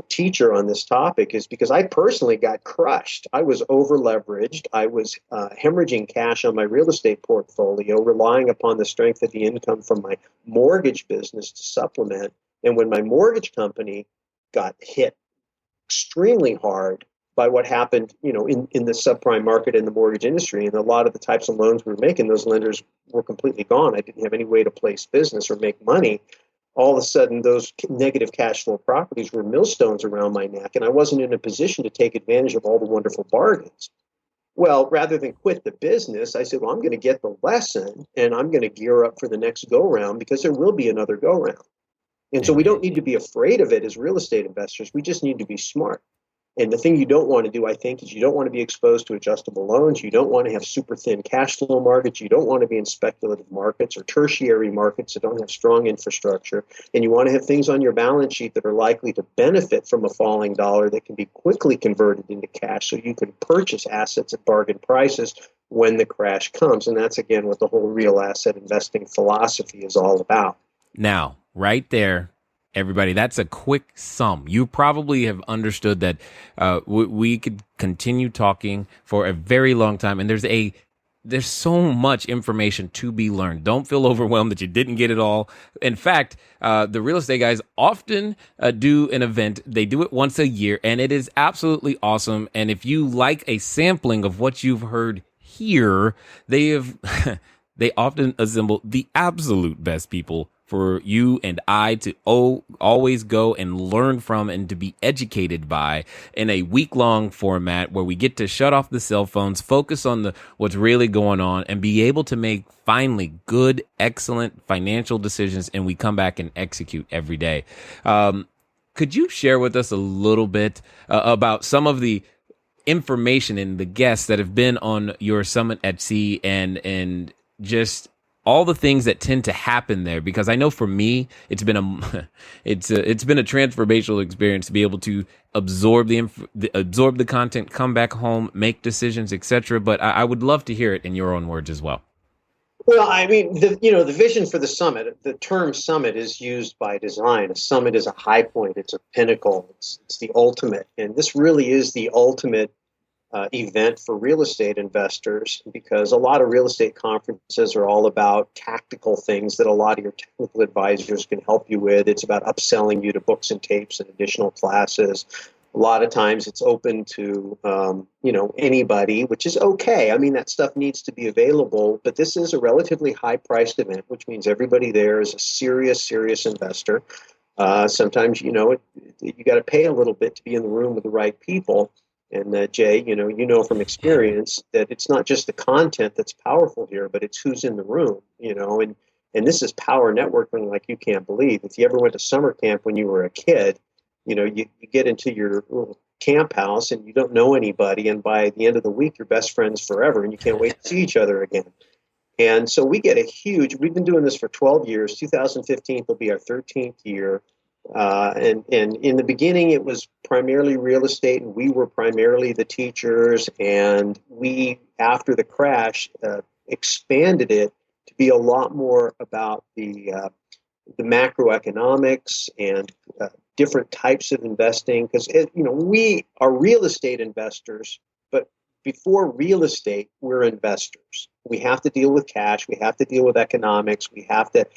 C: teacher on this topic is because I personally got crushed. I was over leveraged. I was hemorrhaging cash on my real estate portfolio, relying upon the strength of the income from my mortgage business to supplement. And when my mortgage company got hit extremely hard by what happened, in the subprime market in the mortgage industry, and a lot of the types of loans we were making, those lenders were completely gone. I didn't have any way to place business or make money. All of a sudden, those negative cash flow properties were millstones around my neck, and I wasn't in a position to take advantage of all the wonderful bargains. Well, rather than quit the business, I said, well, I'm going to get the lesson, and I'm going to gear up for the next go-round because there will be another go-round. And so we don't need to be afraid of it as real estate investors. We just need to be smart. And the thing you don't want to do, I think, is you don't want to be exposed to adjustable loans. You don't want to have super thin cash flow markets. You don't want to be in speculative markets or tertiary markets that don't have strong infrastructure. And you want to have things on your balance sheet that are likely to benefit from a falling dollar that can be quickly converted into cash so you can purchase assets at bargain prices when the crash comes. And that's, again, what the whole real asset investing philosophy is all about.
A: Now, right there, everybody, that's a quick sum. You probably have understood that we could continue talking for a very long time, and there's so much information to be learned. Don't feel overwhelmed that you didn't get it all. In fact, the real estate guys often do an event. They do it once a year, and it is absolutely awesome. And if you like a sampling of what you've heard here, they often assemble the absolute best people for you and I to always go and learn from and to be educated by in a week-long format where we get to shut off the cell phones, focus on what's really going on, and be able to make finally good, excellent financial decisions, and we come back and execute every day. Could you share with us a little bit about some of the information and the guests that have been on your summit at sea and just all the things that tend to happen there? Because I know for me, it's been a transformational experience to be able to absorb the content, come back home, make decisions, etc. But I would love to hear it in your own words as well.
C: Well, I mean, the vision for the summit, the term summit is used by design. A summit is a high point. It's a pinnacle. It's the ultimate. And this really is the ultimate event for real estate investors, because a lot of real estate conferences are all about tactical things that a lot of your technical advisors can help you with. It's about upselling you to books and tapes and additional classes. A lot of times it's open to, anybody, which is okay. I mean, that stuff needs to be available, but this is a relatively high-priced event, which means everybody there is a serious investor. Sometimes, you got to pay a little bit to be in the room with the right people. And Jay, you know from experience that it's not just the content that's powerful here, but it's who's in the room, and this is power networking like you can't believe. If you ever went to summer camp when you were a kid, you get into your little camp house and you don't know anybody, and by the end of the week, you're best friends forever, and you can't wait to see each other again. And so we've been doing this for 12 years. 2015 will be our 13th year. And in the beginning, it was primarily real estate, and we were primarily the teachers. And we, after the crash, expanded it to be a lot more about the macroeconomics and different types of investing. Because we are real estate investors, but before real estate, we're investors. We have to deal with cash. We have to deal with economics. We have to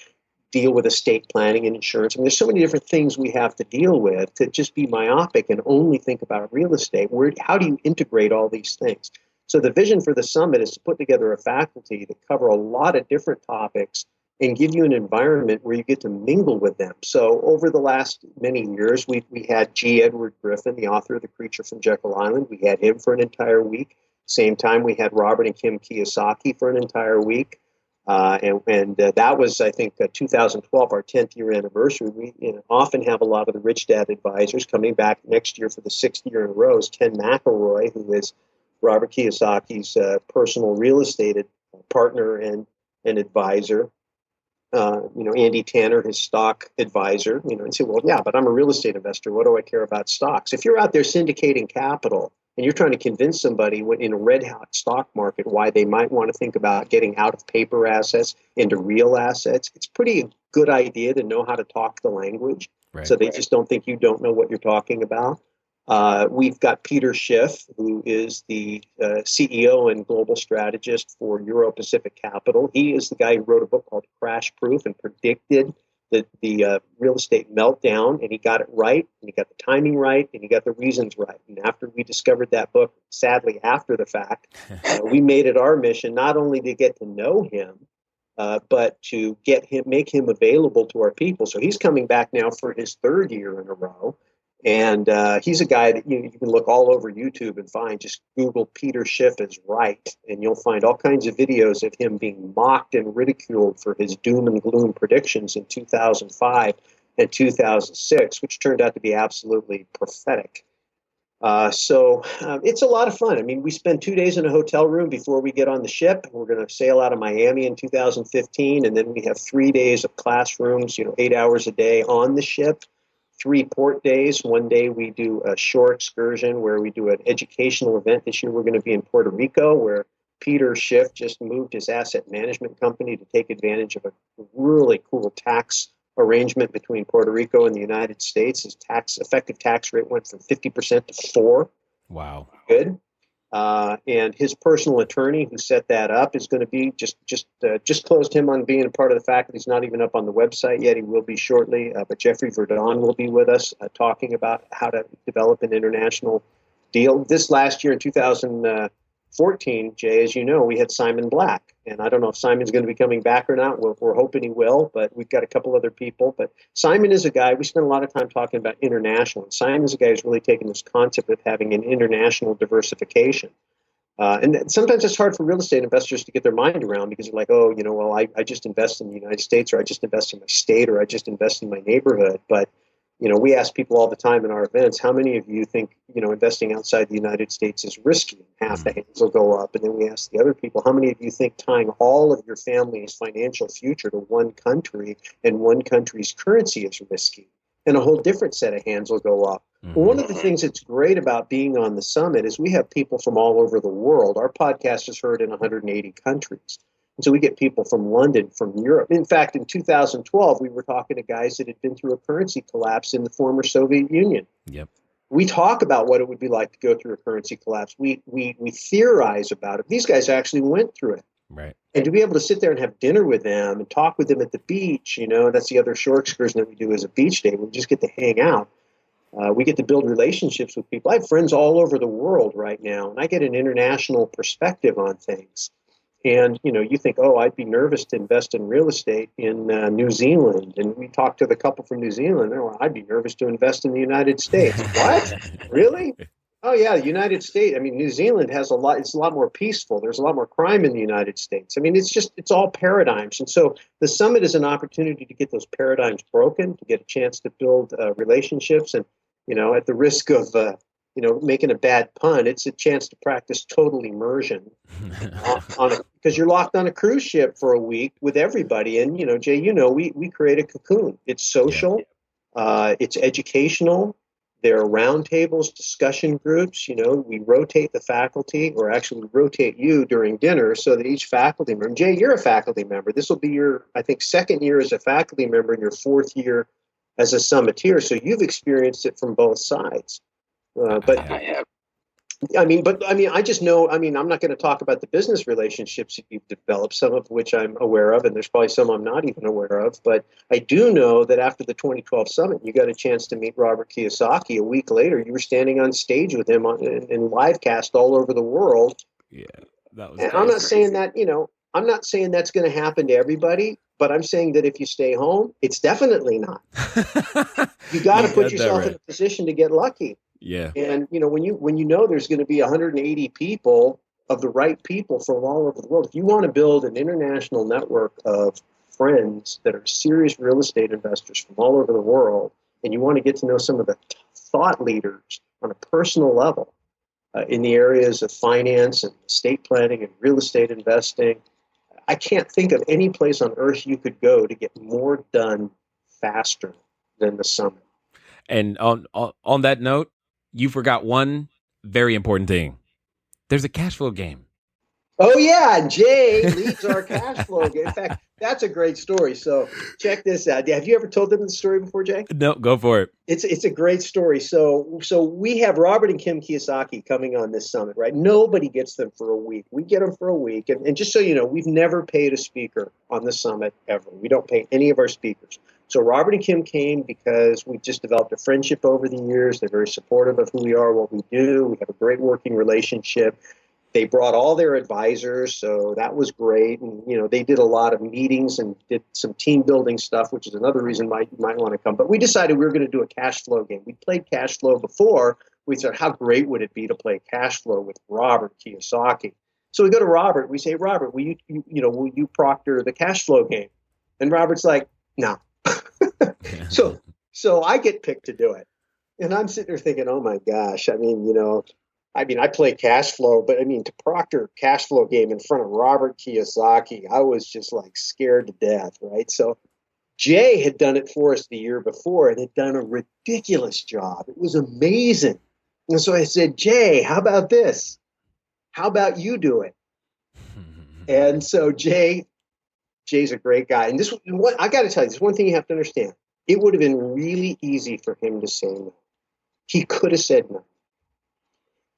C: deal with estate planning and insurance. I mean, there's so many different things we have to deal with. To just be myopic and only think about real estate, how do you integrate all these things? So the vision for the summit is to put together a faculty that cover a lot of different topics and give you an environment where you get to mingle with them. So over the last many years, we had G. Edward Griffin, the author of The Creature from Jekyll Island. We had him for an entire week. Same time, we had Robert and Kim Kiyosaki for an entire week. And that was, I think, 2012, our 10th year anniversary. We often have a lot of the Rich Dad advisors coming back next year for the 6th year in a row. Is Ken McElroy, who is Robert Kiyosaki's personal real estate partner and advisor. Andy Tanner, his stock advisor, and say, well, yeah, but I'm a real estate investor. What do I care about stocks? If you're out there syndicating capital and you're trying to convince somebody in a red hot stock market why they might want to think about getting out of paper assets into real assets, it's pretty good idea to know how to talk the language. Right, so they just don't think you don't know what you're talking about. We've got Peter Schiff, who is the CEO and global strategist for Euro Pacific Capital. He is the guy who wrote a book called Crash Proof and predicted the real estate meltdown, and he got it right, and he got the timing right, and he got the reasons right. And after we discovered that book, sadly after the fact, we made it our mission not only to get to know him, but to make him available to our people. So he's coming back now for his 3rd year in a row. And he's a guy that you can look all over YouTube and find. Just Google Peter Schiff is right, and you'll find all kinds of videos of him being mocked and ridiculed for his doom and gloom predictions in 2005 and 2006, which turned out to be absolutely prophetic. So it's a lot of fun. I mean, we spend 2 days in a hotel room before we get on the ship. We're going to sail out of Miami in 2015, and then we have 3 days of classrooms, 8 hours a day on the ship. 3 port days. One day we do a shore excursion where we do an educational event. This year we're going to be in Puerto Rico, where Peter Schiff just moved his asset management company to take advantage of a really cool tax arrangement between Puerto Rico and the United States. His effective tax rate went from 50% to 4%.
A: Wow.
C: Good. And his personal attorney who set that up is going to be just closed him on being a part of the faculty. He's not even up on the website yet. He will be shortly. But Jeffrey Verdon will be with us talking about how to develop an international deal. This last year in 2014, Jay, as you know, we had Simon Black. And I don't know if Simon's going to be coming back or not. We're hoping he will, but we've got a couple other people. But Simon is a guy, we spend a lot of time talking about international. And Simon is a guy who's really taken this concept of having an international diversification. And sometimes it's hard for real estate investors to get their mind around because they're like, I just invest in the United States, or I just invest in my state, or I just invest in my neighborhood. But we ask people all the time in our events, how many of you think, investing outside the United States is risky? And half the hands will go up. And then we ask the other people, how many of you think tying all of your family's financial future to one country and one country's currency is risky? And a whole different set of hands will go up. Mm-hmm. Well, one of the things that's great about being on the summit is we have people from all over the world. Our podcast is heard in 180 countries. And so we get people from London, from Europe. In fact, in 2012, we were talking to guys that had been through a currency collapse in the former Soviet Union.
A: Yep.
C: We talk about what it would be like to go through a currency collapse. We theorize about it. These guys actually went through it.
A: Right.
C: And to be able to sit there and have dinner with them and talk with them at the beach, that's the other shore excursion that we do as a beach day. We just get to hang out. We get to build relationships with people. I have friends all over the world right now, and I get an international perspective on things. And, you think, I'd be nervous to invest in real estate in New Zealand. And we talked to the couple from New Zealand. I'd be nervous to invest in the United States. What? Really? Oh, yeah, the United States. I mean, New Zealand has it's a lot more peaceful. There's a lot more crime in the United States. I mean, it's all paradigms. And so the summit is an opportunity to get those paradigms broken, to get a chance to build relationships. And, at the risk of making a bad pun, it's a chance to practice total immersion because you're locked on a cruise ship for a week with everybody. And, Jay, we create a cocoon. It's social. Yeah. It's educational. There are roundtables, discussion groups. We rotate the faculty, or actually we rotate you during dinner so that each faculty member, and Jay, you're a faculty member. This will be your, I think, 2nd year as a faculty member and your 4th year as a summiteer. So you've experienced it from both sides. But I have. I just know, I'm not going to talk about the business relationships that you've developed, some of which I'm aware of, and there's probably some I'm not even aware of. But I do know that after the 2012 summit, you got a chance to meet Robert Kiyosaki. A week later, you were standing on stage with him in live cast all over the world.
A: Yeah, that was.
C: And I'm not saying that, I'm not saying that's going to happen to everybody, but I'm saying that if you stay home, it's definitely not. You got to put yourself in a position to get lucky.
A: Yeah.
C: And when you know there's going to be 180 people of the right people from all over the world, if you want to build an international network of friends that are serious real estate investors from all over the world, and you want to get to know some of the thought leaders on a personal level in the areas of finance and estate planning and real estate investing, I can't think of any place on earth you could go to get more done faster than the summit.
A: And on that note, you forgot one very important thing. There's a cash flow game.
C: Oh, yeah. Jay leads our cash flow game. In fact, that's a great story. So check this out. Have you ever told them the story before, Jay?
A: No, go for it.
C: It's a great story. So we have Robert and Kim Kiyosaki coming on this summit, right? Nobody gets them for a week. We get them for a week. And just so you know, we've never paid a speaker on the summit ever. We don't pay any of our speakers. So Robert and Kim came because we've just developed a friendship over the years. They're very supportive of who we are, what we do. We have a great working relationship. They brought all their advisors, so that was great. And, they did a lot of meetings and did some team building stuff, which is another reason you might want to come. But we decided we were going to do a cash flow game. We played cash flow before. We said, how great would it be to play cash flow with Robert Kiyosaki? So we go to Robert. We say, Robert, will you proctor the cash flow game? And Robert's like, no. So I get picked to do it. And I'm sitting there thinking, oh my gosh, I play cash flow, but to proctor a cash flow game in front of Robert Kiyosaki, I was just like scared to death, right? So Jay had done it for us the year before and had done a ridiculous job. It was amazing. And so I said, Jay, how about this? How about you do it? And so Jay's a great guy. And I got to tell you, this one thing you have to understand. It would have been really easy for him to say no. He could have said no.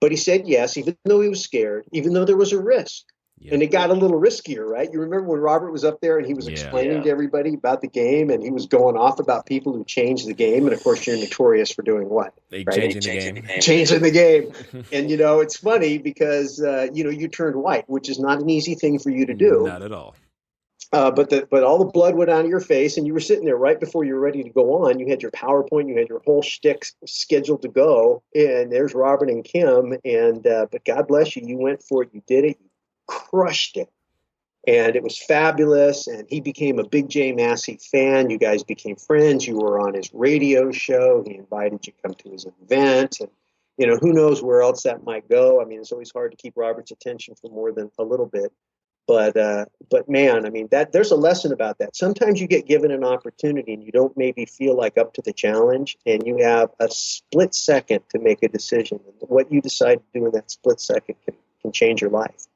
C: But he said yes, even though he was scared, even though there was a risk. Yeah. And it got a little riskier, right? You remember when Robert was up there and he was explaining to everybody about the game and he was going off about people who changed the game. And of course, you're notorious for doing what?
A: Changing
C: the game. And, it's funny because, you turned white, which is not an easy thing for you to do.
A: Not at all.
C: But all the blood went out of your face, and you were sitting there right before you were ready to go on. You had your PowerPoint, you had your whole shtick scheduled to go, and there's Robert and Kim. But God bless you, you went for it, you did it, you crushed it, and it was fabulous. And he became a big Jay Massey fan. You guys became friends. You were on his radio show. He invited you to come to his event, and who knows where else that might go. It's always hard to keep Robert's attention for more than a little bit. But man, there's a lesson about that. Sometimes you get given an opportunity and you don't maybe feel like up to the challenge, and you have a split second to make a decision. And what you decide to do in that split second can change your life.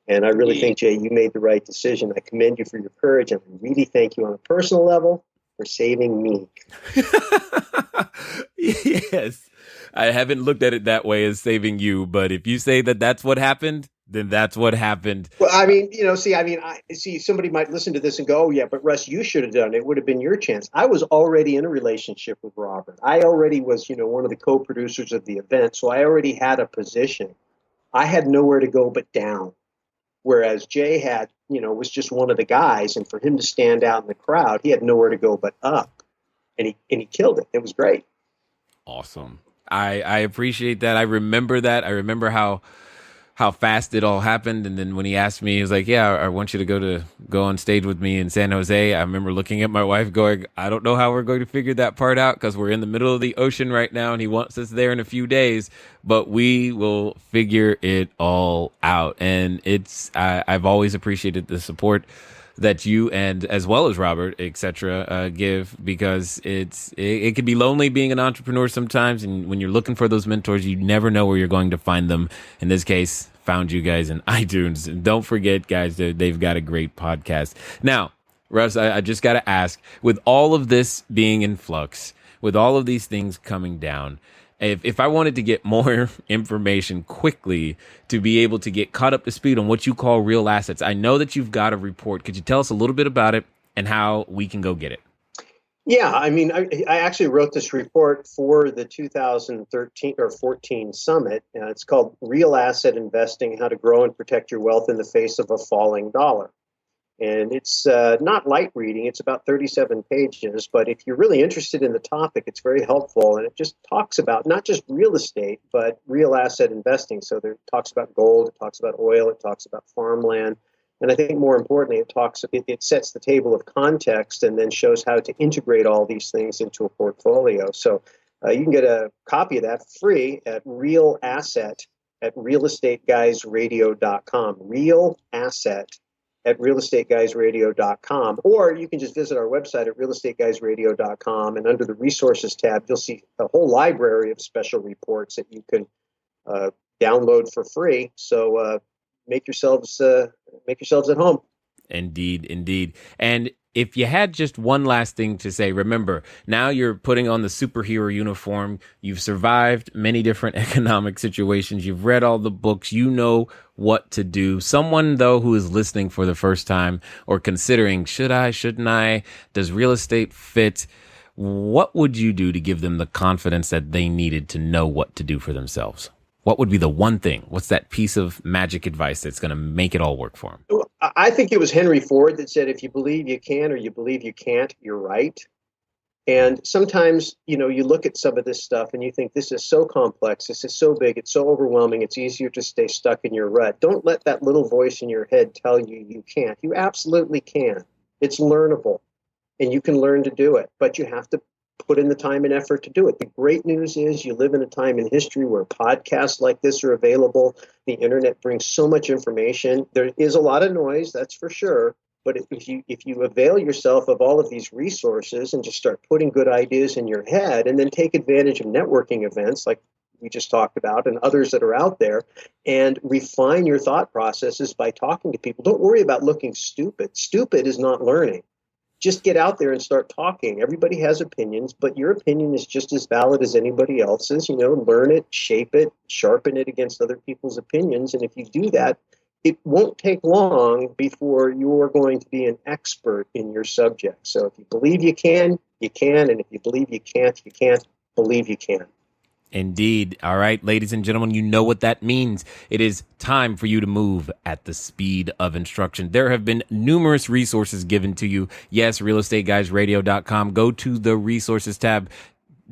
C: And I really think, Jay, you made the right decision. I commend you for your courage, and I really thank you on a personal level for saving me.
A: Yes, I haven't looked at it that way as saving you, but if you say that that's what happened, then that's what happened.
C: Well, I see somebody might listen to this and go, oh, yeah, but Russ, you should have done it. It would have been your chance. I was already in a relationship with Robert. I already was, one of the co-producers of the event. So I already had a position. I had nowhere to go but down. Whereas Jay had, was just one of the guys. And for him to stand out in the crowd, he had nowhere to go but up. And he killed it. It was great.
A: Awesome. I appreciate that. I remember that. I remember how fast it all happened. And then when he asked me, he was like, yeah, I want you to go on stage with me in San Jose. I remember looking at my wife going, I don't know how we're going to figure that part out because we're in the middle of the ocean right now and he wants us there in a few days, but we will figure it all out. And I've always appreciated the support that you and as well as Robert, etc., give, because it can be lonely being an entrepreneur sometimes, and when you're looking for those mentors, you never know where you're going to find them. In this case, found you guys in iTunes. And don't forget, guys, they've got a great podcast. Now, Russ, I just got to ask, with all of this being in flux, with all of these things coming down, If I wanted to get more information quickly to be able to get caught up to speed on what you call real assets, I know that you've got a report. Could you tell us a little bit about it and how we can go get it?
C: Yeah, I mean, I actually wrote this report for the 2013 or 14 summit. It's called Real Asset Investing, How to Grow and Protect Your Wealth in the Face of a Falling Dollar. And it's not light reading. It's about 37 pages. But if you're really interested in the topic, it's very helpful. And it just talks about not just real estate, but real asset investing. So it talks about gold, it talks about oil, it talks about farmland. And I think more importantly, it sets the table of context and then shows how to integrate all these things into a portfolio. So you can get a copy of that free at Real Asset at realestateguysradio.com. Real Asset at realestateguysradio.com, or you can just visit our website at realestateguysradio.com, and under the resources tab, you'll see a whole library of special reports that you can download for free. So make yourselves at home.
A: Indeed. And if you had just one last thing to say, remember, now you're putting on the superhero uniform. You've survived many different economic situations. You've read all the books. You know what to do. Someone, though, who is listening for the first time or considering, should I, shouldn't I? Does real estate fit? What would you do to give them the confidence that they needed to know what to do for themselves? What would be the one thing? What's that piece of magic advice that's going to make it all work for them?
C: I think it was Henry Ford that said, if you believe you can or you believe you can't, you're right. And sometimes, you look at some of this stuff and you think, this is so complex, this is so big, it's so overwhelming, it's easier to stay stuck in your rut. Don't let that little voice in your head tell you you can't. You absolutely can. It's learnable, and you can learn to do it, but you have to put in the time and effort to do it. The great news is you live in a time in history where podcasts like this are available. The internet brings so much information. There is a lot of noise, that's for sure. But if you avail yourself of all of these resources and just start putting good ideas in your head, and then take advantage of networking events like we just talked about and others that are out there, and refine your thought processes by talking to people. Don't worry about looking stupid. Stupid is not learning. Just get out there and start talking. Everybody has opinions, but your opinion is just as valid as anybody else's. Learn it, shape it, sharpen it against other people's opinions. And if you do that, it won't take long before you're going to be an expert in your subject. So if you believe you can, you can. And if you believe you can't, believe you can.
A: Indeed. All right, ladies and gentlemen, you know what that means. It is time for you to move at the speed of instruction. There have been numerous resources given to you. Yes, realestateguysradio.com. Go to the resources tab.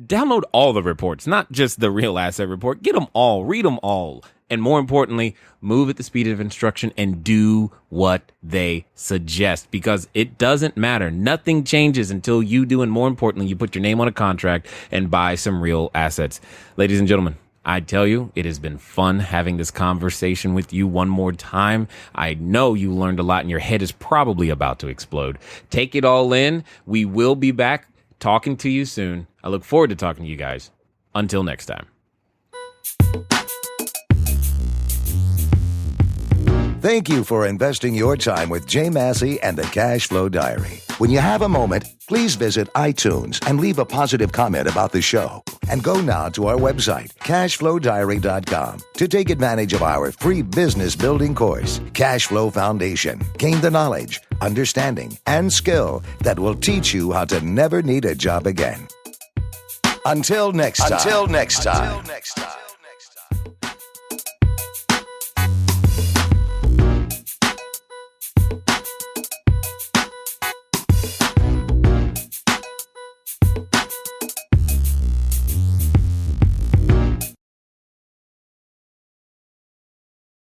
A: Download all the reports, not just the real asset report. Get them all. Read them all. And more importantly, move at the speed of instruction and do what they suggest, because it doesn't matter. Nothing changes until you do. And more importantly, you put your name on a contract and buy some real assets. Ladies and gentlemen, I tell you, it has been fun having this conversation with you one more time. I know you learned a lot and your head is probably about to explode. Take it all in. We will be back talking to you soon. I look forward to talking to you guys. Until next time.
B: Thank you for investing your time with Jay Massey and the Cash Flow Diary. When you have a moment, please visit iTunes and leave a positive comment about the show. And go now to our website, cashflowdiary.com, to take advantage of our free business building course, Cash Flow Foundation. Gain the knowledge, understanding, and skill that will teach you how to never need a job again. Until next time.